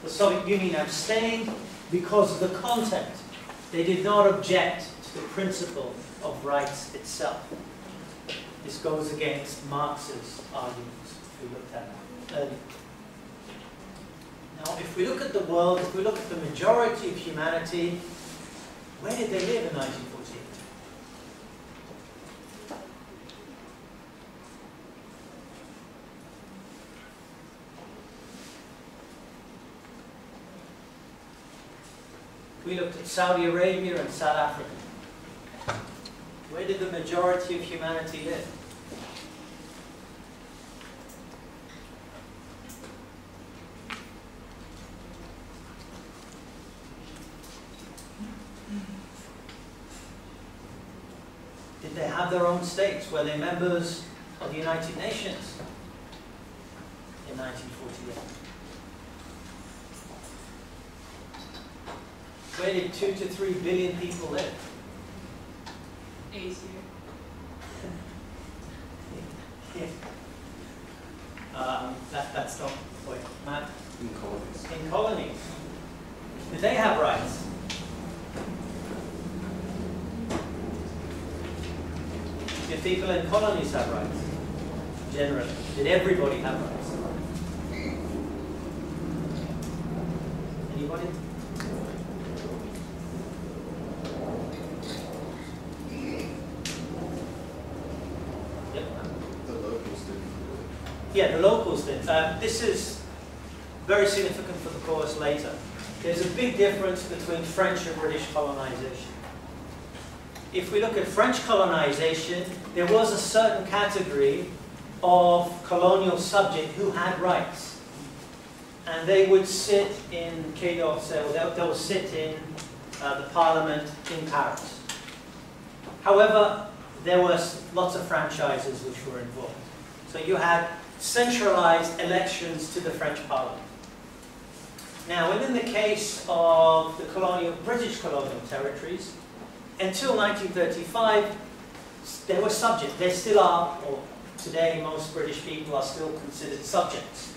The Soviet Union abstained because of the content. They did not object to the principle of rights itself. This goes against Marx's arguments, if we looked at that earlier. Now, if we look at the world, if we look at the majority of humanity, where did they live in 1948? We looked at Saudi Arabia and South Africa. Where did the majority of humanity live? Did they have their own states? Were they members of the United Nations in 1948? Where did 2 to 3 billion people live? Asia. That's not the point. Matt? In colonies. In colonies. Did they have rights? Did people in colonies have rights? Generally. Did everybody have rights? Anybody? Yeah, the locals did. This is very significant for the course later. There's a big difference between French and British colonization. If we look at French colonization, there was a certain category of colonial subject who had rights. And they would sit in Quai d'Orsay, they would sit in the parliament in Paris. However, there were lots of franchises which were involved. So you had centralized elections to the French Parliament. Now, within the case of the British colonial territories, until 1935, they were subject. They still are, or today most British people are still considered subjects.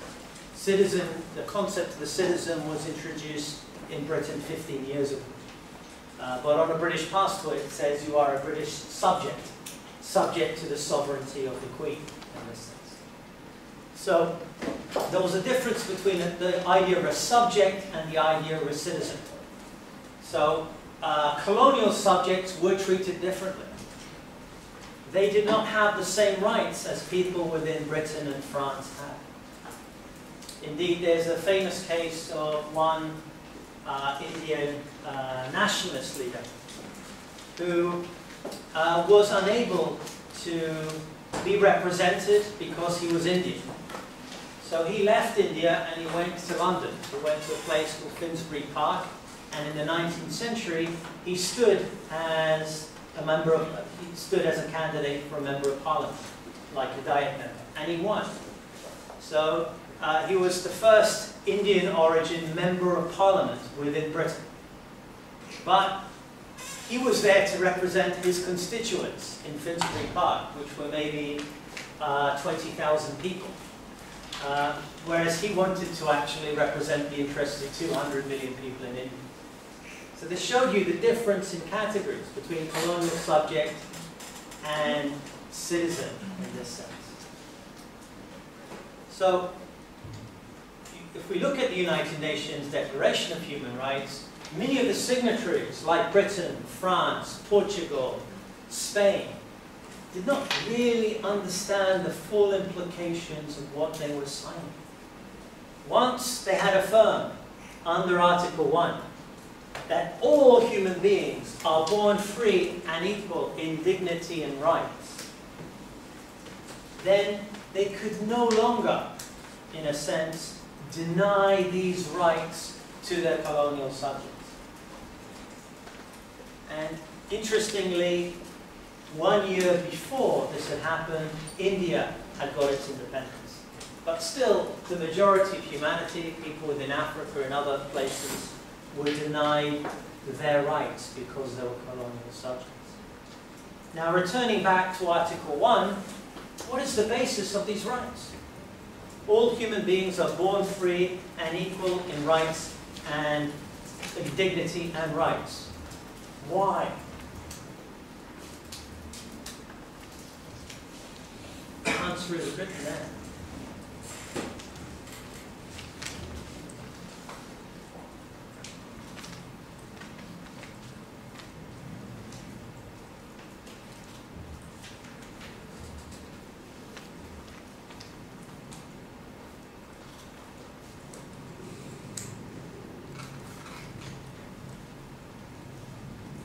Citizen, the concept of the citizen was introduced in Britain 15 years ago. But on a British passport it says you are a British subject, subject to the sovereignty of the Queen, in this sense. So there was a difference between the idea of a subject and the idea of a citizen. So colonial subjects were treated differently. They did not have the same rights as people within Britain and France had. Indeed, there's a famous case of one Indian nationalist leader who was unable to be represented because he was Indian. So he left India and he went to London. He went to a place called Finsbury Park, and in the 19th century he stood as a candidate for a member of Parliament, like a Diet member, and he won. So he was the first Indian origin member of Parliament within Britain. But he was there to represent his constituents in Finsbury Park, which were maybe 20,000 people. Whereas he wanted to actually represent the interests of 200 million people in India. So this showed you the difference in categories between colonial subject and citizen in this sense. So if we look at the United Nations Declaration of Human Rights, many of the signatories, like Britain, France, Portugal, Spain, did not really understand the full implications of what they were signing. Once they had affirmed under Article 1 that all human beings are born free and equal in dignity and rights, then they could no longer, in a sense, deny these rights to their colonial subjects. And interestingly, 1 year before this had happened, India had got its independence. But still, the majority of humanity, people within Africa and other places, were denied their rights because they were colonial subjects. Now, returning back to Article 1, what is the basis of these rights? All human beings are born free and equal in rights and in dignity and rights. Why? The answer is written there.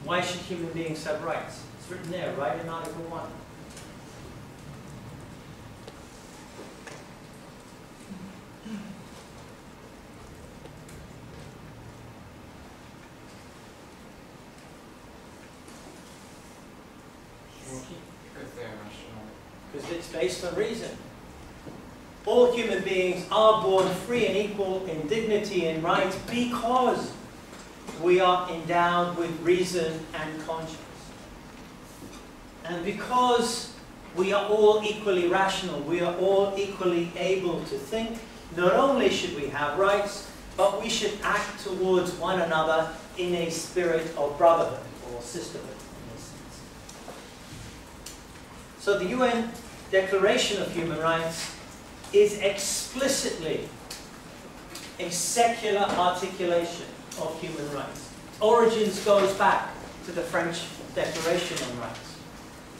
Why should human beings have rights? It's written there, right in Article 1. Because they're rational. Because it's based on reason. All human beings are born free and equal in dignity and rights because we are endowed with reason and conscience. And because we are all equally rational, we are all equally able to think, not only should we have rights, but we should act towards one another in a spirit of brotherhood or sisterhood in this sense. So the UN Declaration of Human Rights is explicitly a secular articulation of human rights. Origins goes back to the French Declaration on Rights.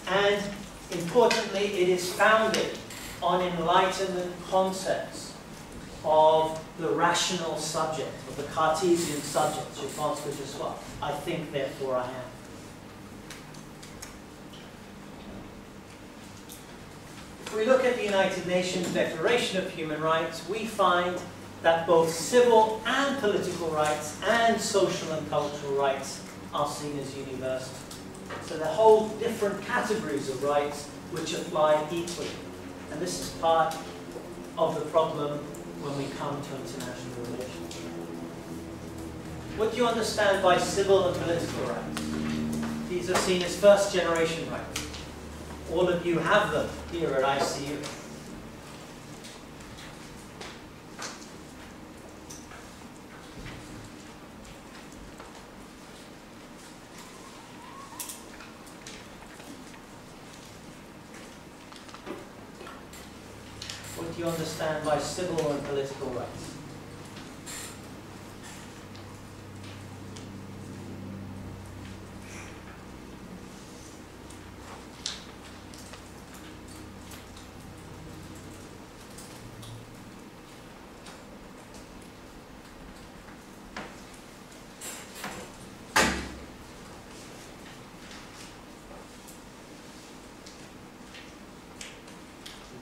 And importantly, it is founded on Enlightenment concepts of the rational subject, of the Cartesian subject, je pense que je sois. I think, therefore I am. If we look at the United Nations Declaration of Human Rights, we find that both civil and political rights and social and cultural rights are seen as universal. So there are whole different categories of rights which apply equally. And this is part of the problem when we come to international relations. What do you understand by civil and political rights? These are seen as first-generation rights. All of you have them here at ICU. What do you understand by civil and political rights?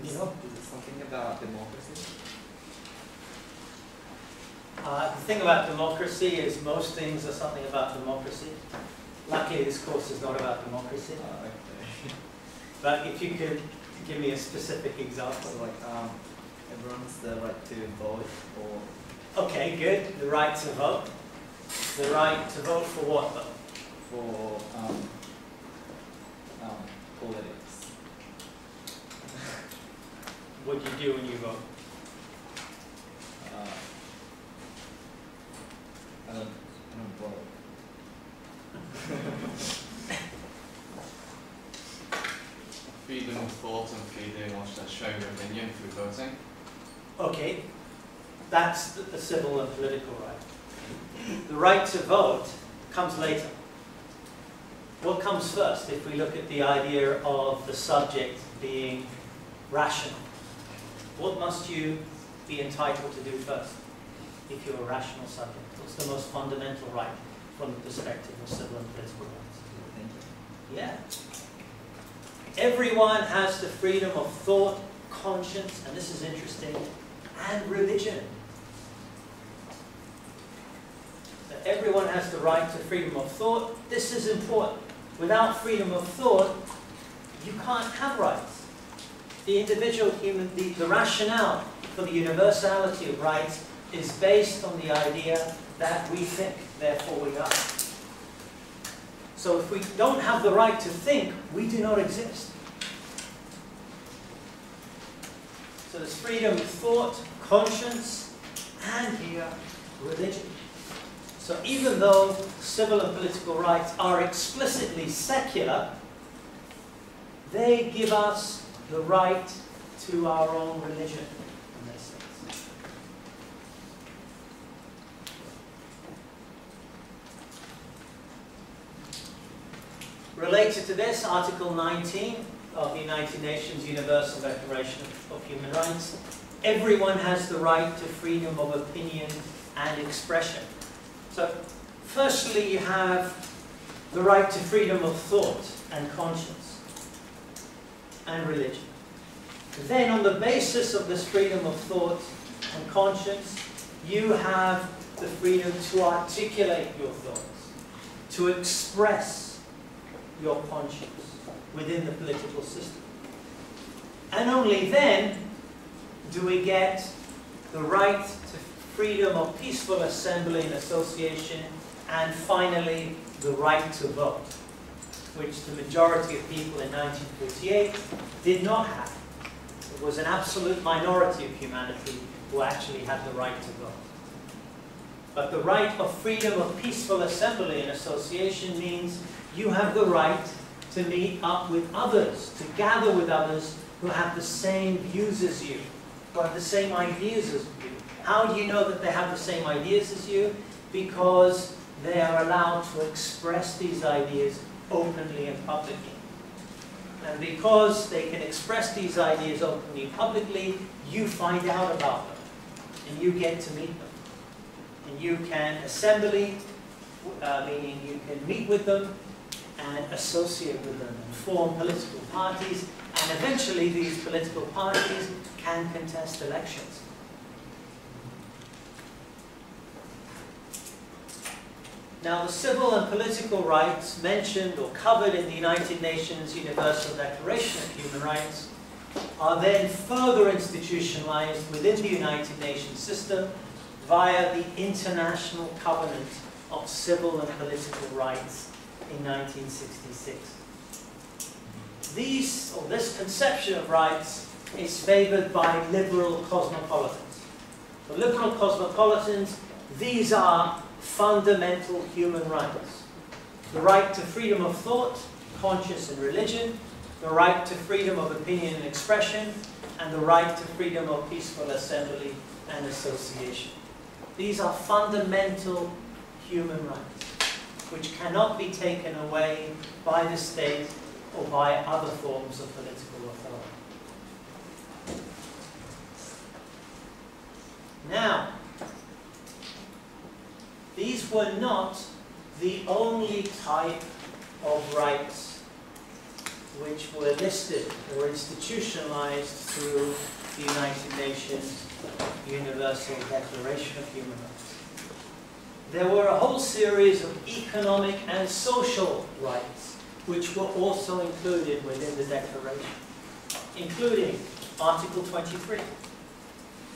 You know? Is it something about democracy? The thing about democracy is most things are something about democracy. Luckily, this course is not about democracy. Okay. But if you could give me a specific example. So like everyone has the right to vote or Okay, good. The right to vote. The right to vote for what, though? for politics. What do you do when you vote? I don't vote. Freedom of thought and freedom of showing your opinion through voting. Okay, that's the civil and political right. The right to vote comes later. What comes first if we look at the idea of the subject being rational? What must you be entitled to do first if you're a rational subject? What's the most fundamental right from the perspective of civil and political rights? Yeah. Everyone has the freedom of thought, conscience, and this is interesting, and religion. That everyone has the right to freedom of thought. This is important. Without freedom of thought, you can't have rights. The individual human, the rationale for the universality of rights is based on the idea that we think, therefore we are. So if we don't have the right to think, we do not exist. So there's freedom of thought, conscience, and here, religion. So even though civil and political rights are explicitly secular, they give us the right to our own religion, in this sense. Related to this, Article 19 of the United Nations Universal Declaration of Human Rights, everyone has the right to freedom of opinion and expression. So, firstly, you have the right to freedom of thought and conscience and religion. Then, on the basis of this freedom of thought and conscience, you have the freedom to articulate your thoughts, to express your conscience within the political system. And only then do we get the right to freedom of peaceful assembly and association, and finally, the right to vote, which the majority of people in 1948 did not have. It was an absolute minority of humanity who actually had the right to vote. But the right of freedom of peaceful assembly and association means you have the right to meet up with others, to gather with others who have the same views as you, who have the same ideas as you. How do you know that they have the same ideas as you? Because they are allowed to express these ideas openly and publicly. And because they can express these ideas openly and publicly, you find out about them, and you get to meet them. And you can assembly, meaning you can meet with them, and associate with them, and form political parties, and eventually these political parties can contest elections. Now, the civil and political rights mentioned or covered in the United Nations Universal Declaration of Human Rights are then further institutionalized within the United Nations system via the International Covenant of Civil and Political Rights in 1966. This conception of rights is favored by liberal cosmopolitans. For liberal cosmopolitans, these are fundamental human rights. The right to freedom of thought, conscience and religion, the right to freedom of opinion and expression, and the right to freedom of peaceful assembly and association. These are fundamental human rights, which cannot be taken away by the state or by other forms of political authority. Now, these were not the only type of rights which were listed or institutionalized through the United Nations Universal Declaration of Human Rights. There were a whole series of economic and social rights which were also included within the Declaration, including Article 23.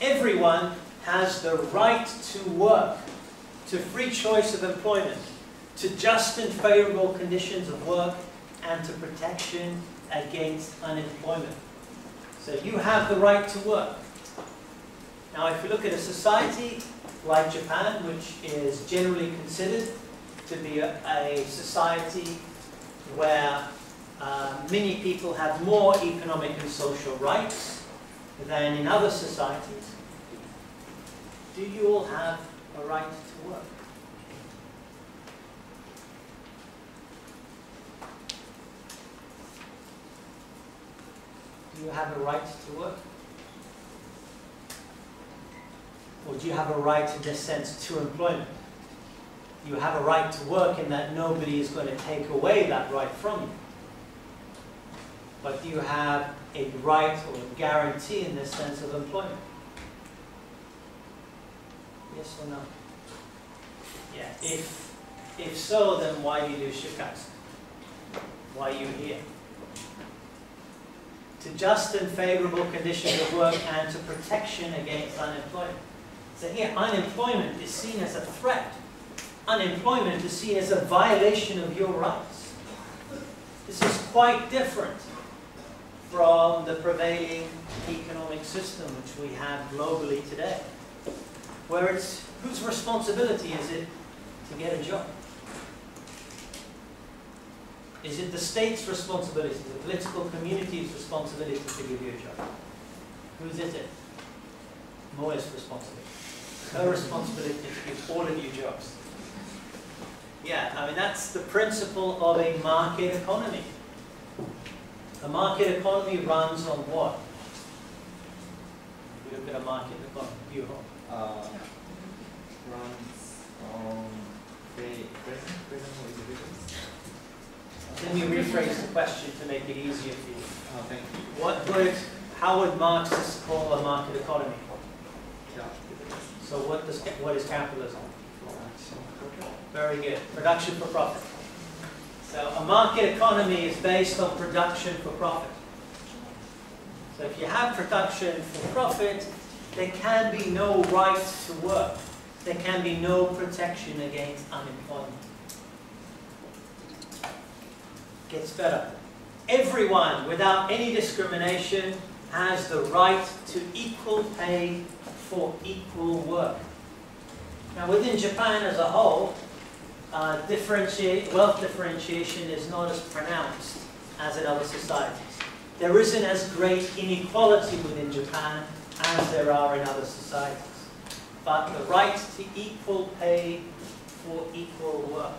Everyone has the right to work, to free choice of employment, to just and favorable conditions of work, and to protection against unemployment. So you have the right to work. Now, if you look at a society like Japan, which is generally considered to be a society where many people have more economic and social rights than in other societies, do you all have a right to work? Do you have a right to work? Or do you have a right, in this sense, to employment? You have a right to work in that nobody is going to take away that right from you. But do you have a right or a guarantee in this sense of employment? Yes or no? Yeah. If so, then why do you do shikatsu? Why are you here? To just and favorable conditions of work and to protection against unemployment. So here, unemployment is seen as a threat. Unemployment is seen as a violation of your rights. This is quite different from the prevailing economic system which we have globally today, where it's whose responsibility is it to get a job? Is it the state's responsibility, the political community's responsibility to give you a job? Whose is it? Moya's responsibility. Her responsibility to give all of you jobs. Yeah, I mean that's the principle of a market economy. A market economy runs on what? We look at a market economy. You hope. Runs on present or individuals. Let me rephrase the question to make it easier for you. Oh, thank you. How would Marxists call a market economy? Capitalism. So what is capitalism? Very good. Production for profit. So a market economy is based on production for profit. So if you have production for profit, there can be no right to work. There can be no protection against unemployment. Gets better. Everyone, without any discrimination, has the right to equal pay for equal work. Now, within Japan as a whole, wealth differentiation is not as pronounced as in other societies. There isn't as great inequality within Japan as there are in other societies. But the right to equal pay for equal work.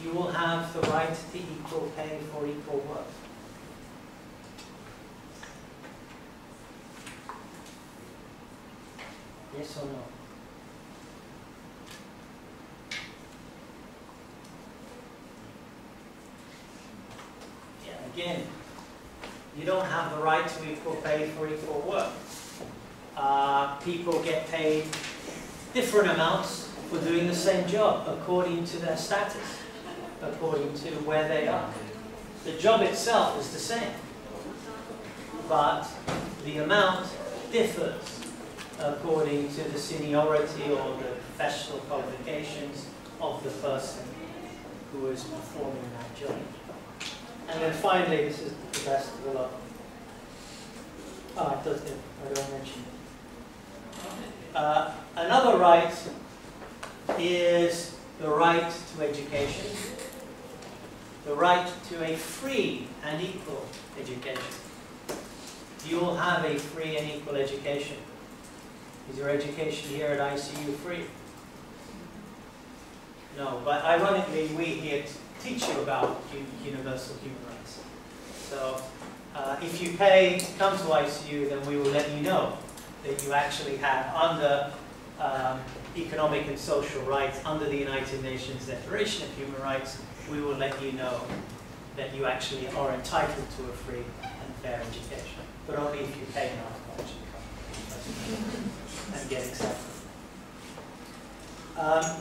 You will have the right to equal pay for equal work. Yes or no? Yeah, again, you don't have the right to equal pay for equal work. People get paid different amounts for doing the same job according to their status, according to where they are. The job itself is the same, but the amount differs according to the seniority or the professional qualifications of the person who is performing that job. And then finally, this is the best of the lot. It does, I don't mention it. Another right is the right to education, the right to a free and equal education. Do you all have a free and equal education? Is your education here at ICU free? No, but ironically, we here teach you about universal human rights. So if you pay to come to ICU, then we will let you know that you actually have, under economic and social rights, under the United Nations Declaration of Human Rights, we will let you know that you actually are entitled to a free and fair education, but only if you pay enough to actually come and get accepted.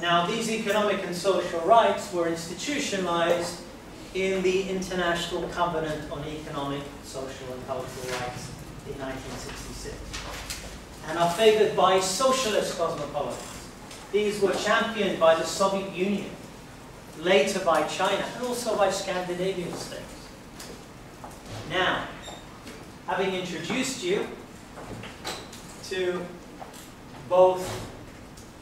Now, these economic and social rights were institutionalized in the International Covenant on Economic, Social and Cultural Rights in 1966, and are favored by socialist cosmopolitans. These were championed by the Soviet Union, later by China, and also by Scandinavian states. Now, having introduced you to both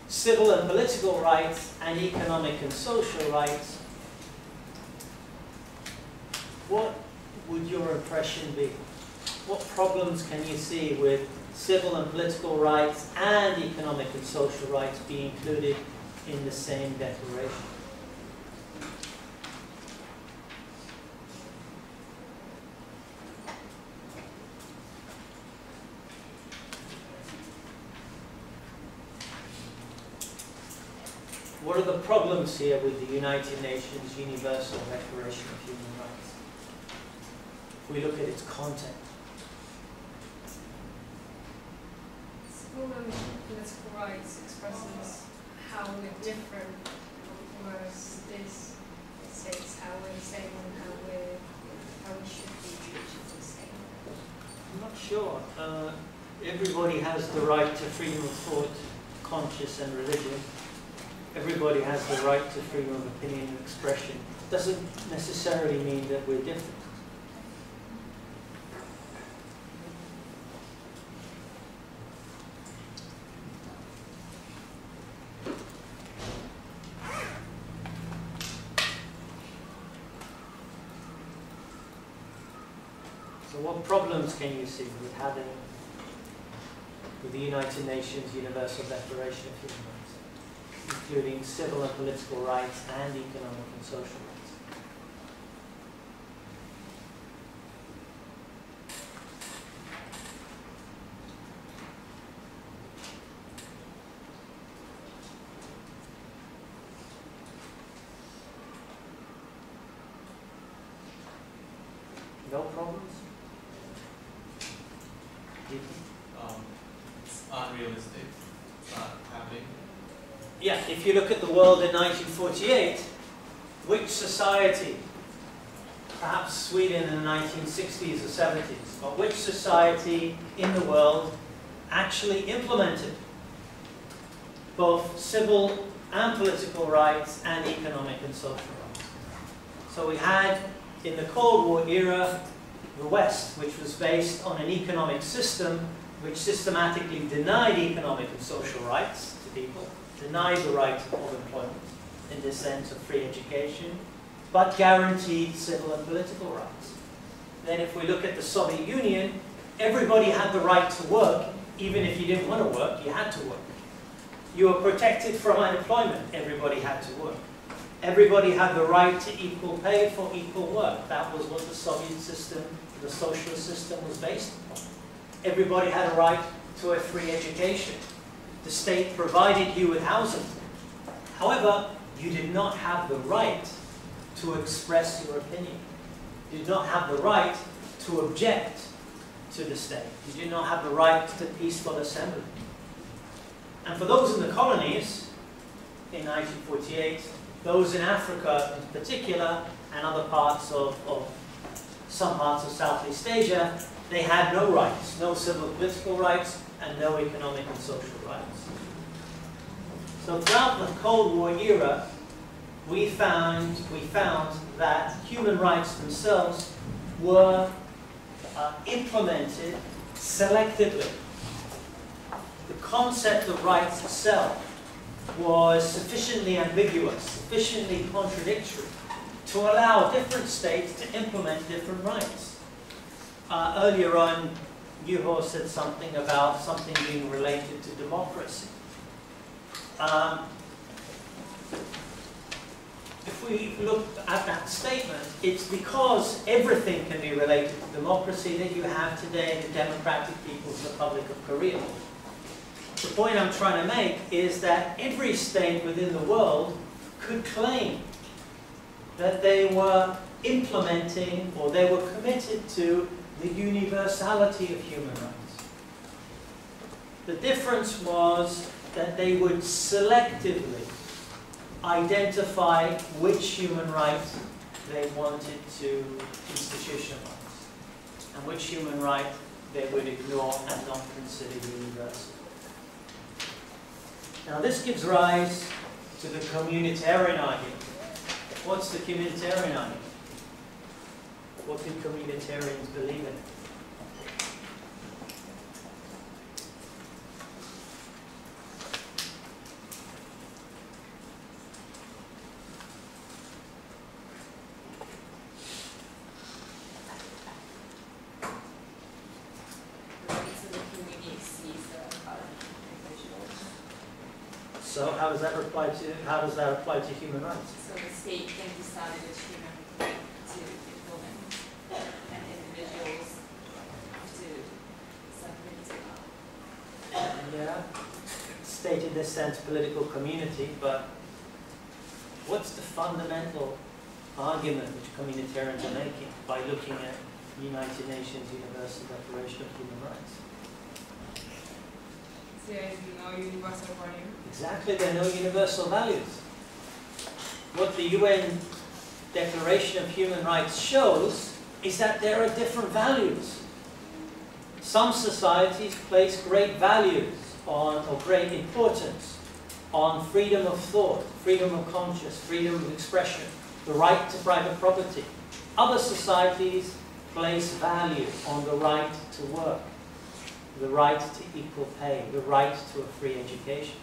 civil and political rights and economic and social rights, what would your impression be? What problems can you see with civil and political rights and economic and social rights being included in the same declaration? What are the problems here with the United Nations Universal Declaration of Human Rights? If we look at its content. Civil and political rights expresses how we're different, whereas this states how we're the same and how we should be treated the same. I'm not sure. Everybody has the right to freedom of thought, conscience and religion. Everybody has the right to freedom of opinion and expression. Doesn't necessarily mean that we're different. So what problems can you see with the United Nations Universal Declaration of Human Rights, including civil and political rights and economic and social rights? No problems? It's unrealistic. It's not happening. Yeah, if you look at the world in 1948, which society, perhaps Sweden in the 1960s or 70s, but which society in the world actually implemented both civil and political rights and economic and social rights? So we had, in the Cold War era, the West, which was based on an economic system which systematically denied economic and social rights to people, denied the right of employment in the sense of free education, but guaranteed civil and political rights. Then if we look at the Soviet Union, everybody had the right to work. Even if you didn't want to work, you had to work. You were protected from unemployment. Everybody had to work. Everybody had the right to equal pay for equal work. That was what the Soviet system, the socialist system, was based upon. Everybody had a right to a free education. The state provided you with housing. However, you did not have the right to express your opinion. You did not have the right to object to the state. You did not have the right to peaceful assembly. And for those in the colonies, in 1948, those in Africa in particular, and other parts of some parts of Southeast Asia, they had no rights, no civil political rights, and no economic and social rights. So throughout the Cold War era, we found that human rights themselves were implemented selectively. The concept of rights itself was sufficiently ambiguous, sufficiently contradictory to allow different states to implement different rights. Earlier on, Yuho said something about something being related to democracy. If we look at that statement, it's because everything can be related to democracy that you have today the Democratic People's Republic of Korea. The point I'm trying to make is that every state within the world could claim that they were implementing or they were committed to the universality of human rights. The difference was that they would selectively identify which human rights they wanted to institutionalize and which human right they would ignore and not consider universal. Now this gives rise to the communitarian argument. What's the communitarian argument? What do communitarians believe in? So how does that apply to human rights? So the state can decide which human right to implement, and individuals to submit to. Yeah, state in this sense political community, but what's the fundamental argument which communitarians are making by looking at United Nations Universal Declaration of Human Rights? There is no universal value. Exactly, there are no universal values. What the UN Declaration of Human Rights shows is that there are different values. Some societies place great values on, or great importance on freedom of thought, freedom of conscience, freedom of expression, the right to private property. Other societies place value on the right to work, the right to equal pay, the right to a free education.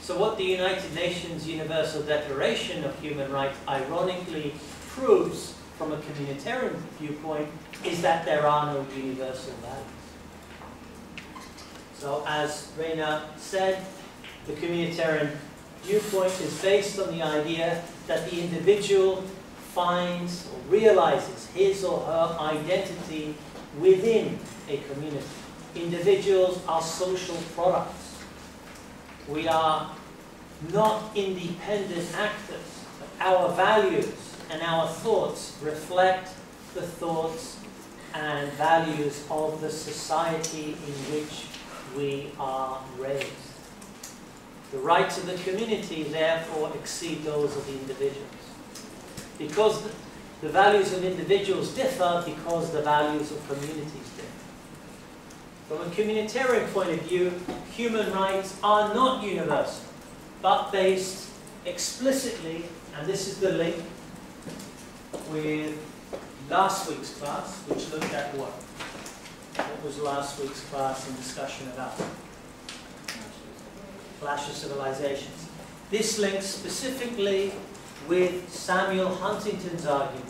So what the United Nations Universal Declaration of Human Rights ironically proves from a communitarian viewpoint is that there are no universal values. So as Reina said, the communitarian viewpoint is based on the idea that the individual finds or realizes his or her identity within a community. Individuals are social products. We are not independent actors. Our values and our thoughts reflect the thoughts and values of the society in which we are raised. The rights of the community, therefore, exceed those of the individuals. Because the values of individuals differ, because the values of communities differ. From a communitarian point of view, human rights are not universal, but based explicitly, and this is the link with last week's class, which looked at what? What was last week's class and discussion about? Clash of Civilizations. This links specifically with Samuel Huntington's argument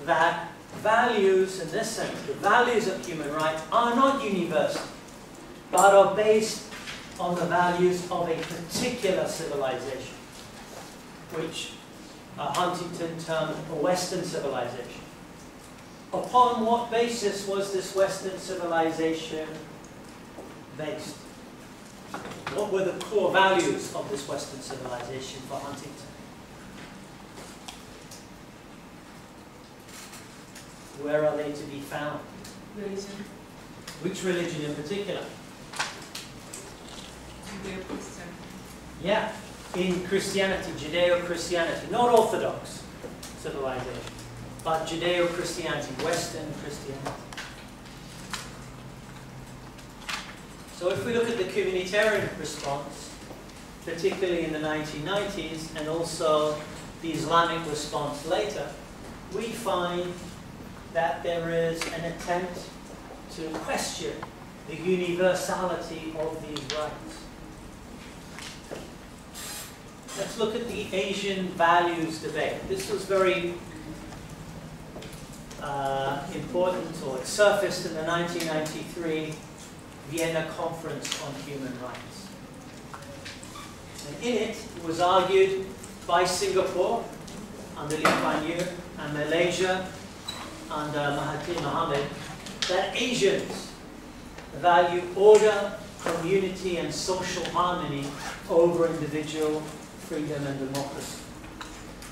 that values, in this sense, the values of human rights are not universal, but are based on the values of a particular civilization, which Huntington termed a Western civilization. Upon what basis was this Western civilization based? What were the core values of this Western civilization for Huntington? Where are they to be found? Religion. Which religion in particular? Judeo-Christian. Yeah, in Christianity, Judeo-Christianity, not Orthodox civilization, but Judeo-Christianity, Western Christianity. So if we look at the communitarian response, particularly in the 1990s, and also the Islamic response later, we find that there is an attempt to question the universality of these rights. Let's look at the Asian values debate. This was very important, or it surfaced in the 1993 Vienna Conference on Human Rights. And in it, it was argued by Singapore under Lee Kuan Yew and Malaysia under Mahathir Mohamad that Asians value order, community, and social harmony over individual freedom and democracy.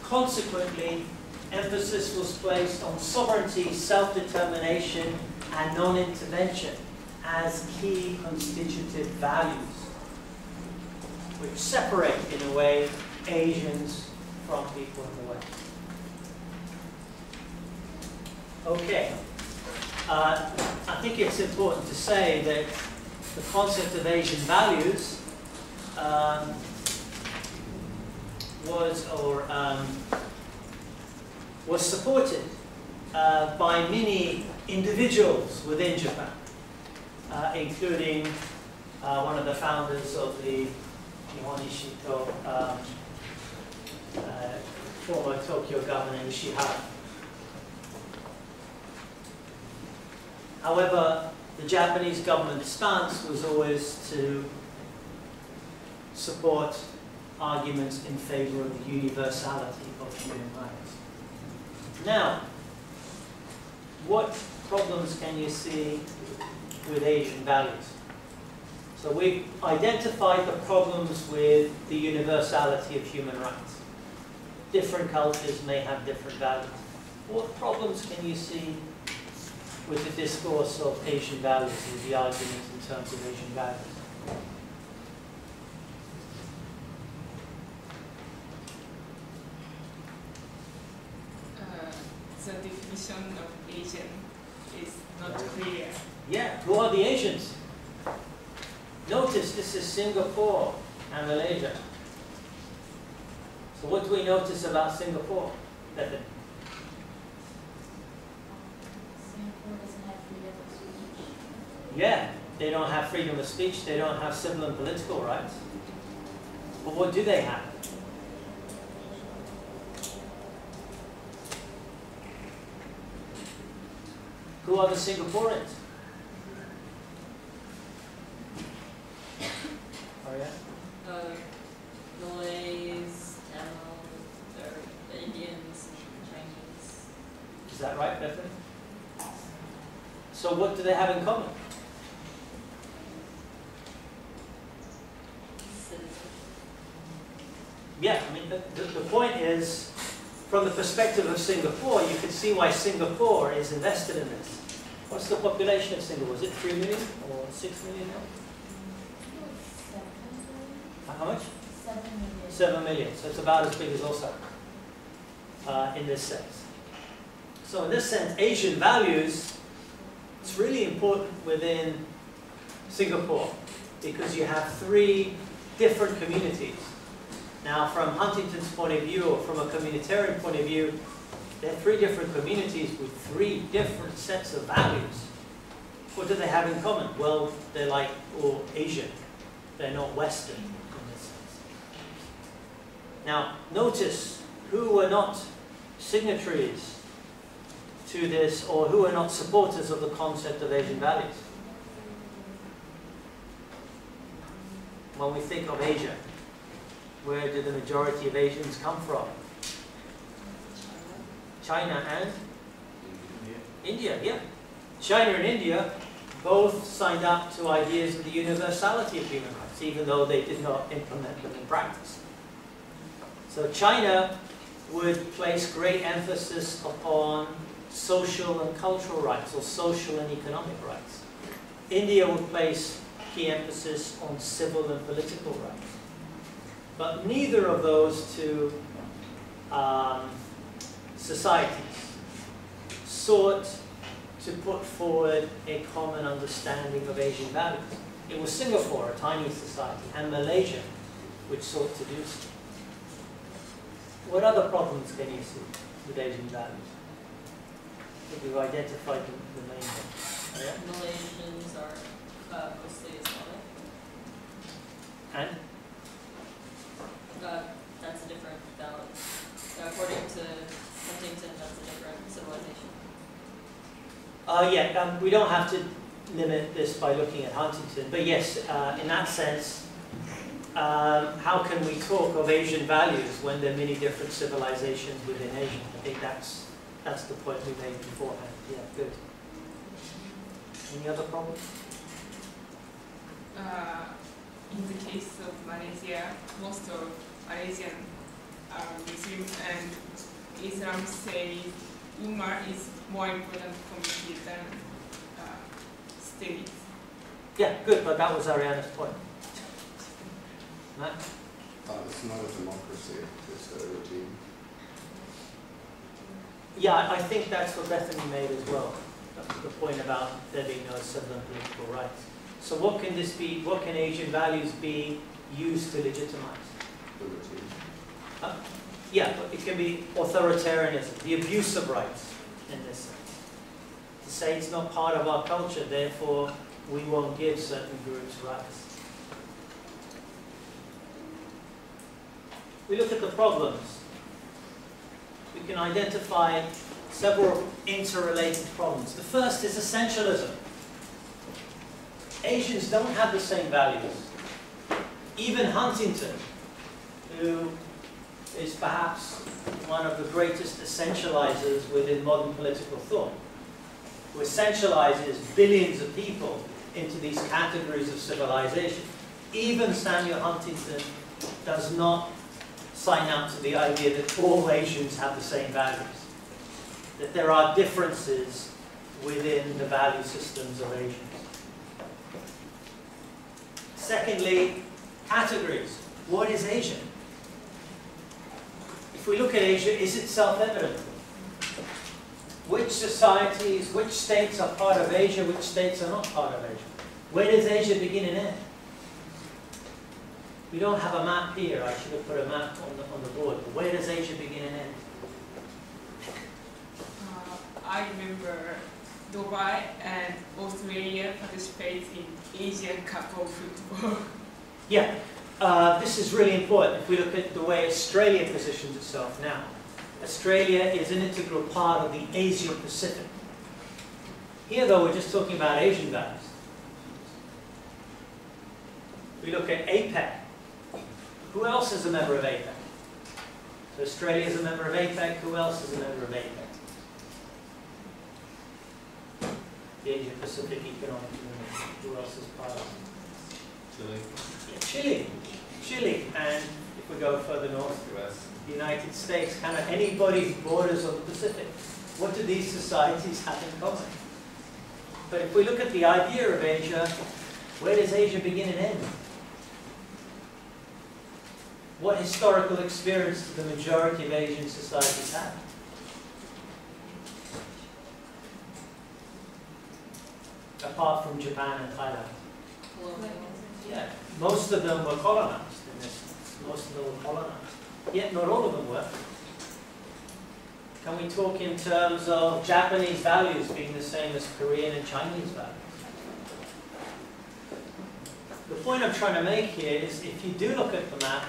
Consequently, emphasis was placed on sovereignty, self-determination, and non-intervention as key constitutive values, which separate, in a way, Asians from people in the West. Okay. I think it's important to say that the concept of Asian values was supported by many individuals within Japan, including one of the founders of the Nihon Ishito, former Tokyo governor Ishihara. However, the Japanese government stance was always to support arguments in favor of the universality of human rights. Now, what problems can you see with Asian values? So we've identified the problems with the universality of human rights. Different cultures may have different values. What problems can you see with the discourse of Asian values, with the arguments in terms of Asian values? The definition of Asian is not clear. Yeah, who are the Asians? Notice this is Singapore and Malaysia. So what do we notice about Singapore? Singapore doesn't have freedom of speech. Yeah, they don't have freedom of speech, they don't have civil and political rights. But what do they have? Who are the Singaporeans? Oh yeah? Malays, Tamil, the Indians, Chinese. Is that right, Bethany? So what do they have in common? Yeah, I mean, the point is, from the perspective of Singapore, you can see why Singapore is invested in this. What's the population of Singapore? Is it 3 million or 6 million now? 7 How much? million. 7 million. So it's about as big as Osaka in this sense. So in this sense, Asian values, it's really important within Singapore because you have 3 different communities. Now, from Huntington's point of view, or from a communitarian point of view, there are 3 different communities with 3 different sets of values. What do they have in common? Well, they're like all Asian. They're not Western in this sense. Now, notice who were not signatories to this, or who are not supporters of the concept of Asian values. When we think of Asia, where do the majority of Asians come from? China and India, yeah. China and India both signed up to ideas of the universality of human rights, even though they did not implement them in practice. So China would place great emphasis upon social and cultural rights, or social and economic rights. India would place key emphasis on civil and political rights. But neither of those 2 societies sought to put forward a common understanding of Asian values. It was Singapore, a tiny society, and Malaysia, which sought to do so. What other problems can you see with Asian values? I think we've identified the main ones. Yeah? Malaysians are mostly Islamic. And? That's a different balance. According to Huntington, that's a different civilization. Yeah, we don't have to limit this by looking at Huntington, but yes, in that sense, how can we talk of Asian values when there are many different civilizations within Asia? I think that's the point we made beforehand. Yeah, good. Any other problems? In the case of Malaysia, most of Malaysian Muslims and Islam say Ummah is more important community than state. Yeah, good, but that was Ariana's point. Matt? It's not a democracy, it's a regime. Yeah, I think that's what Bethany made as well. The point about there being no civil and political rights. So what can this be, what can Asian values be used to legitimize? The regime. Yeah, but it can be authoritarianism, the abuse of rights in this sense. To say it's not part of our culture, therefore we won't give certain groups rights. We look at the problems. We can identify several interrelated problems. The first is essentialism. Asians don't have the same values. Even Huntington, who is perhaps one of the greatest essentializers within modern political thought, who essentializes billions of people into these categories of civilization. Even Samuel Huntington does not sign up to the idea that all Asians have the same values, that there are differences within the value systems of Asians. Secondly, categories. What is Asian? If we look at Asia, is it self-evident? Which societies, which states are part of Asia, which states are not part of Asia? Where does Asia begin and end? We don't have a map here. I should have put a map on the board. But where does Asia begin and end? I remember Dubai and Australia participate in Asian Cup of football. Yeah, this is really important. If we look at the way Australia positions itself now, Australia is an integral part of the Asia-Pacific. Here, though, we're just talking about Asian values. We look at APEC. Who else is a member of APEC? So Australia is a member of APEC. Who else is a member of APEC? The Asia-Pacific Economic Community. Who else is part of it? Chile. Yeah, Chile. Chile. And if we go further north, US. the United States, kind of anybody's borders on the Pacific. What do these societies have in common? But if we look at the idea of Asia, where does Asia begin and end? What historical experience do the majority of Asian societies have? Apart from Japan and Thailand. Yeah, most of them were colonized in this sense. Most of them were colonized. Yet not all of them were. Can we talk in terms of Japanese values being the same as Korean and Chinese values? The point I'm trying to make here is if you do look at the map,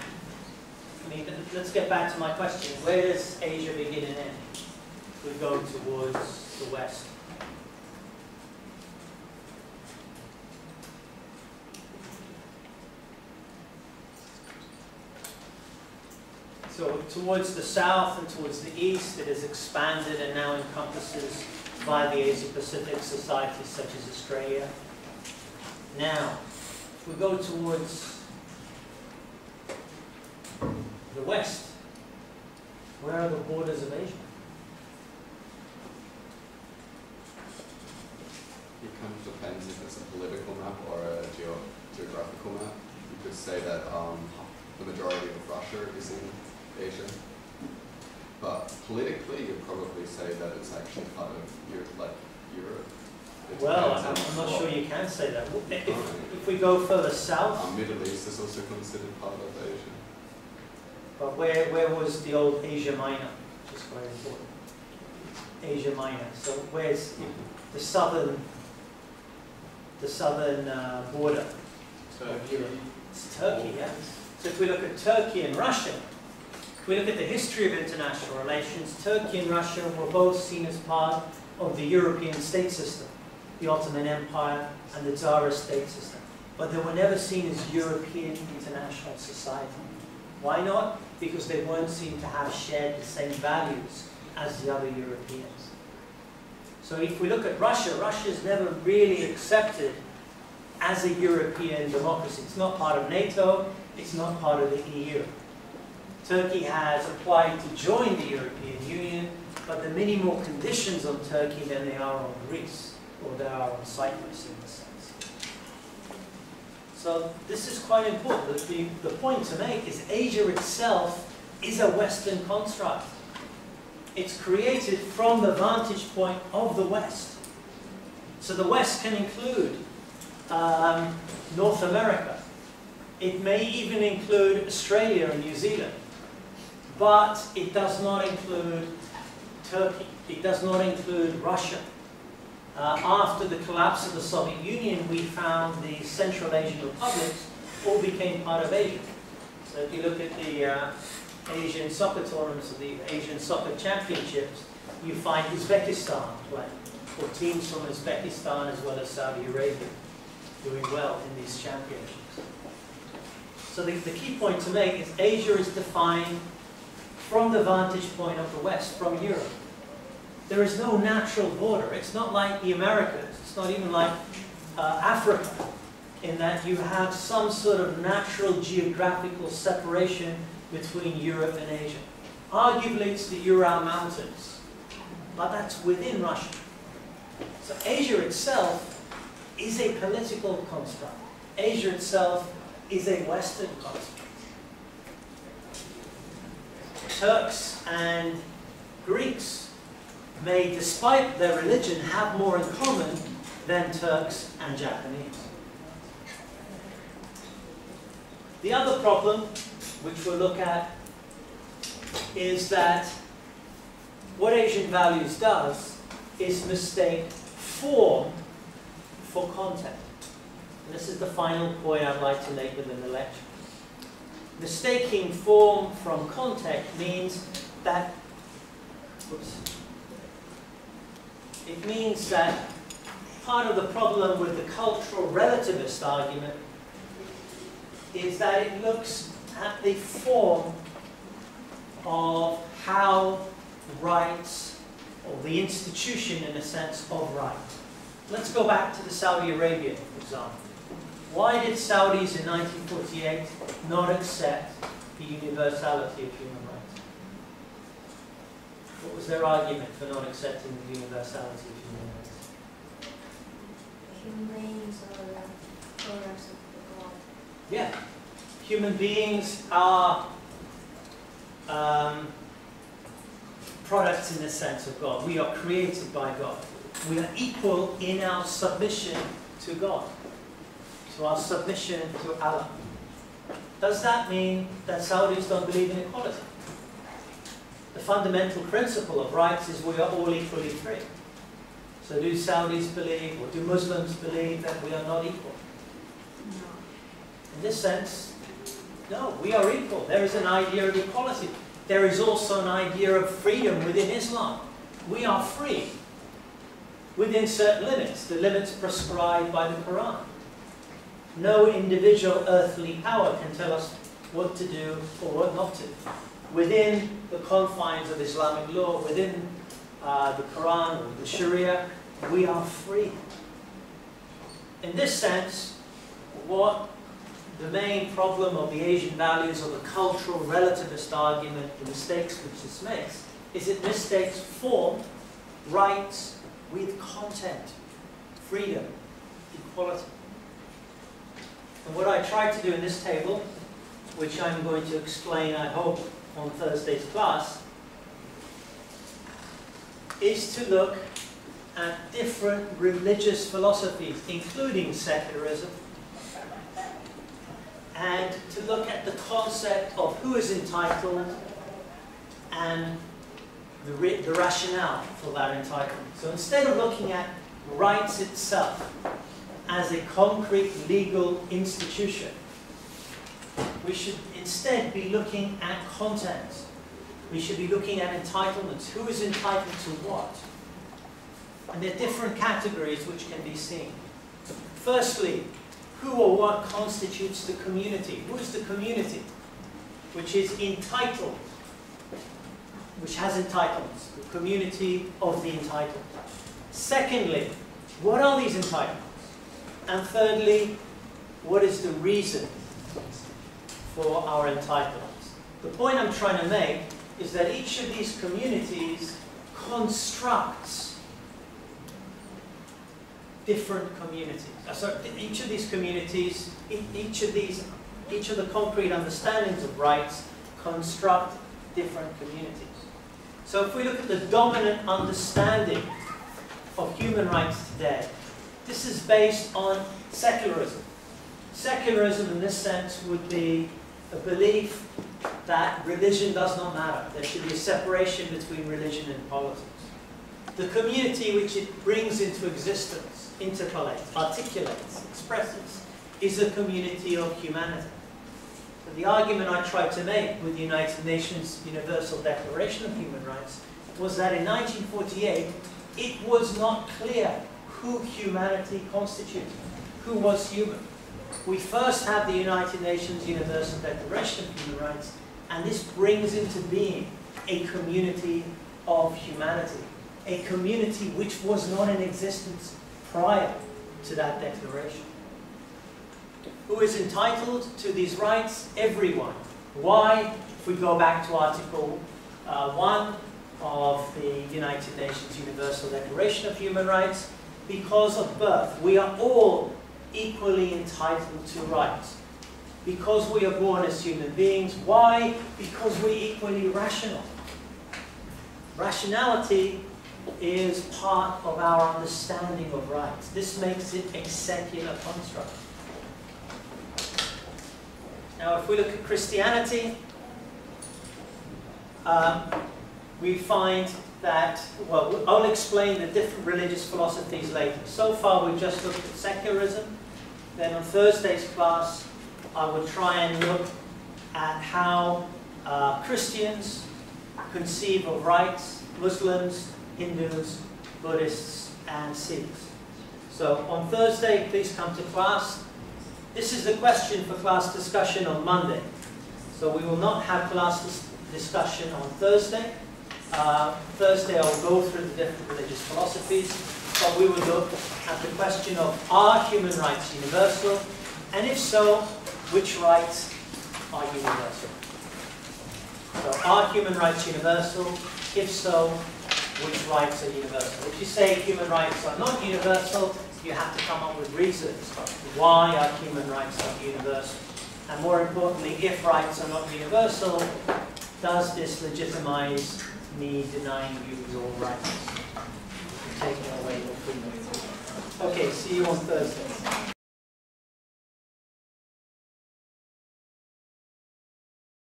I mean, let's get back to my question. Where does Asia begin and end? We go towards the west. So towards the south and towards the east, it has expanded and now encompasses by the Asia-Pacific societies such as Australia. Now, if we go towards the west, where are the borders of Asia? It kind of depends if it's a political map or a geographical map. You could say that the majority of Russia is in Asia. but politically you'd probably say that it's actually part of Europe. It Well, depends on I'm not what- sure you can say that. If we go further south, Middle East is also considered part of Asia. but where was the old Asia Minor? Which is very important. Asia Minor. So where's the southern border of Europe? It's Turkey, yeah. So if we look at Turkey and Russia, if we look at the history of international relations, Turkey and Russia were both seen as part of the European state system, the Ottoman Empire and the Tsarist state system. But they were never seen as European international society. Why not? Because they weren't seen to have shared the same values as the other Europeans. So if we look at Russia, Russia is never really accepted as a European democracy. It's not part of NATO, it's not part of the EU. Turkey has applied to join the European Union, but there are many more conditions on Turkey than there are on Greece, or there are on Cyprus in a sense. So this is quite important. The point to make is Asia itself is a Western construct. It's created from the vantage point of the West. So the West can include North America. It may even include Australia and New Zealand. But it does not include Turkey. It does not include Russia. After the collapse of the Soviet Union, we found the Central Asian republics all became part of Asia. So if you look at the Asian soccer tournaments, or the Asian soccer championships, you find Uzbekistan playing, or teams from Uzbekistan as well as Saudi Arabia doing well in these championships. So the key point to make is Asia is defined from the vantage point of the West, from Europe. There is no natural border. It's not like the Americas. It's not even like Africa, in that you have some sort of natural geographical separation between Europe and Asia. Arguably, it's the Ural Mountains, but that's within Russia. So Asia itself is a political construct. Asia itself is a Western construct. Turks and Greeks may, despite their religion, have more in common than Turks and Japanese. The other problem, which we'll look at, is that what Asian values does is mistake form for content. And this is the final point I'd like to make within the lecture. Mistaking form from content means that, it means that part of the problem with the cultural relativist argument is that it looks at the form of how rights, or the institution in a sense of right. Let's go back to the Saudi Arabian example. Why did Saudis in 1948 not accept the universality of human rights? What was their argument for not accepting the universality of human rights? Human beings are products of God. Yeah. Human beings are products in the sense of God. We are created by God. We are equal in our submission to God, to our submission to Allah. Does that mean that Saudis don't believe in equality? The fundamental principle of rights is we are all equally free. So do Saudis believe, or do Muslims believe, that we are not equal? No. In this sense, no, we are equal. There is an idea of equality. There is also an idea of freedom within Islam. We are free within certain limits, the limits prescribed by the Quran. No individual earthly power can tell us what to do or what not to. Within the confines of Islamic law, within the Quran or the Sharia, we are free. In this sense, what the main problem of the Asian values, or the cultural relativist argument, the mistakes which this makes, is it mistakes form, rights, with content, freedom, equality. And what I try to do in this table, which I'm going to explain, I hope, on Thursday's class, is to look at different religious philosophies, including secularism, and to look at the concept of who is entitled and the rationale for that entitlement. So instead of looking at rights itself as a concrete legal institution, we should instead be looking at content. We should be looking at entitlements. Who is entitled to what? And there are different categories which can be seen. Firstly, who or what constitutes the community? Who is the community which is entitled, which has entitlements? The community of the entitled. Secondly, what are these entitlements? And thirdly, what is the reason for our entitlements? The point I'm trying to make is that each of these communities constructs different communities. Each of these communities, each of the concrete understandings of rights construct different communities. So if we look at the dominant understanding of human rights today, this is based on secularism. Secularism in this sense would be a belief that religion does not matter. There should be a separation between religion and politics. The community which it brings into existence, interpolates, articulates, expresses, is a community of humanity. So the argument I tried to make with the United Nations Universal Declaration of Human Rights was that in 1948 it was not clear who humanity constituted, who was human. We first have the United Nations Universal Declaration of Human Rights, and this brings into being a community of humanity, a community which was not in existence prior to that declaration. Who is entitled to these rights? Everyone. Why? If we go back to Article 1 of the United Nations Universal Declaration of Human Rights, because of birth. We are all equally entitled to rights. Because we are born as human beings. Why? Because we're equally rational. Rationality is part of our understanding of rights. This makes it a secular construct. Now, if we look at Christianity, we find that, well, I'll explain the different religious philosophies later. So far, we've just looked at secularism. Then on Thursday's class, I will try and look at how Christians conceive of rights, Muslims, Hindus, Buddhists, and Sikhs. So on Thursday, please come to class. This is the question for class discussion on Monday. So we will not have class discussion on Thursday. Thursday, I will go through the different religious philosophies, but we will look at the question of, are human rights universal? And if so, which rights are universal? So, are human rights universal? If so, which rights are universal? If you say human rights are not universal, you have to come up with reasons why our human rights are universal. And more importantly, if rights are not universal, does this legitimize me denying you your rights? Taking away your freedom. Okay, see you on Thursday.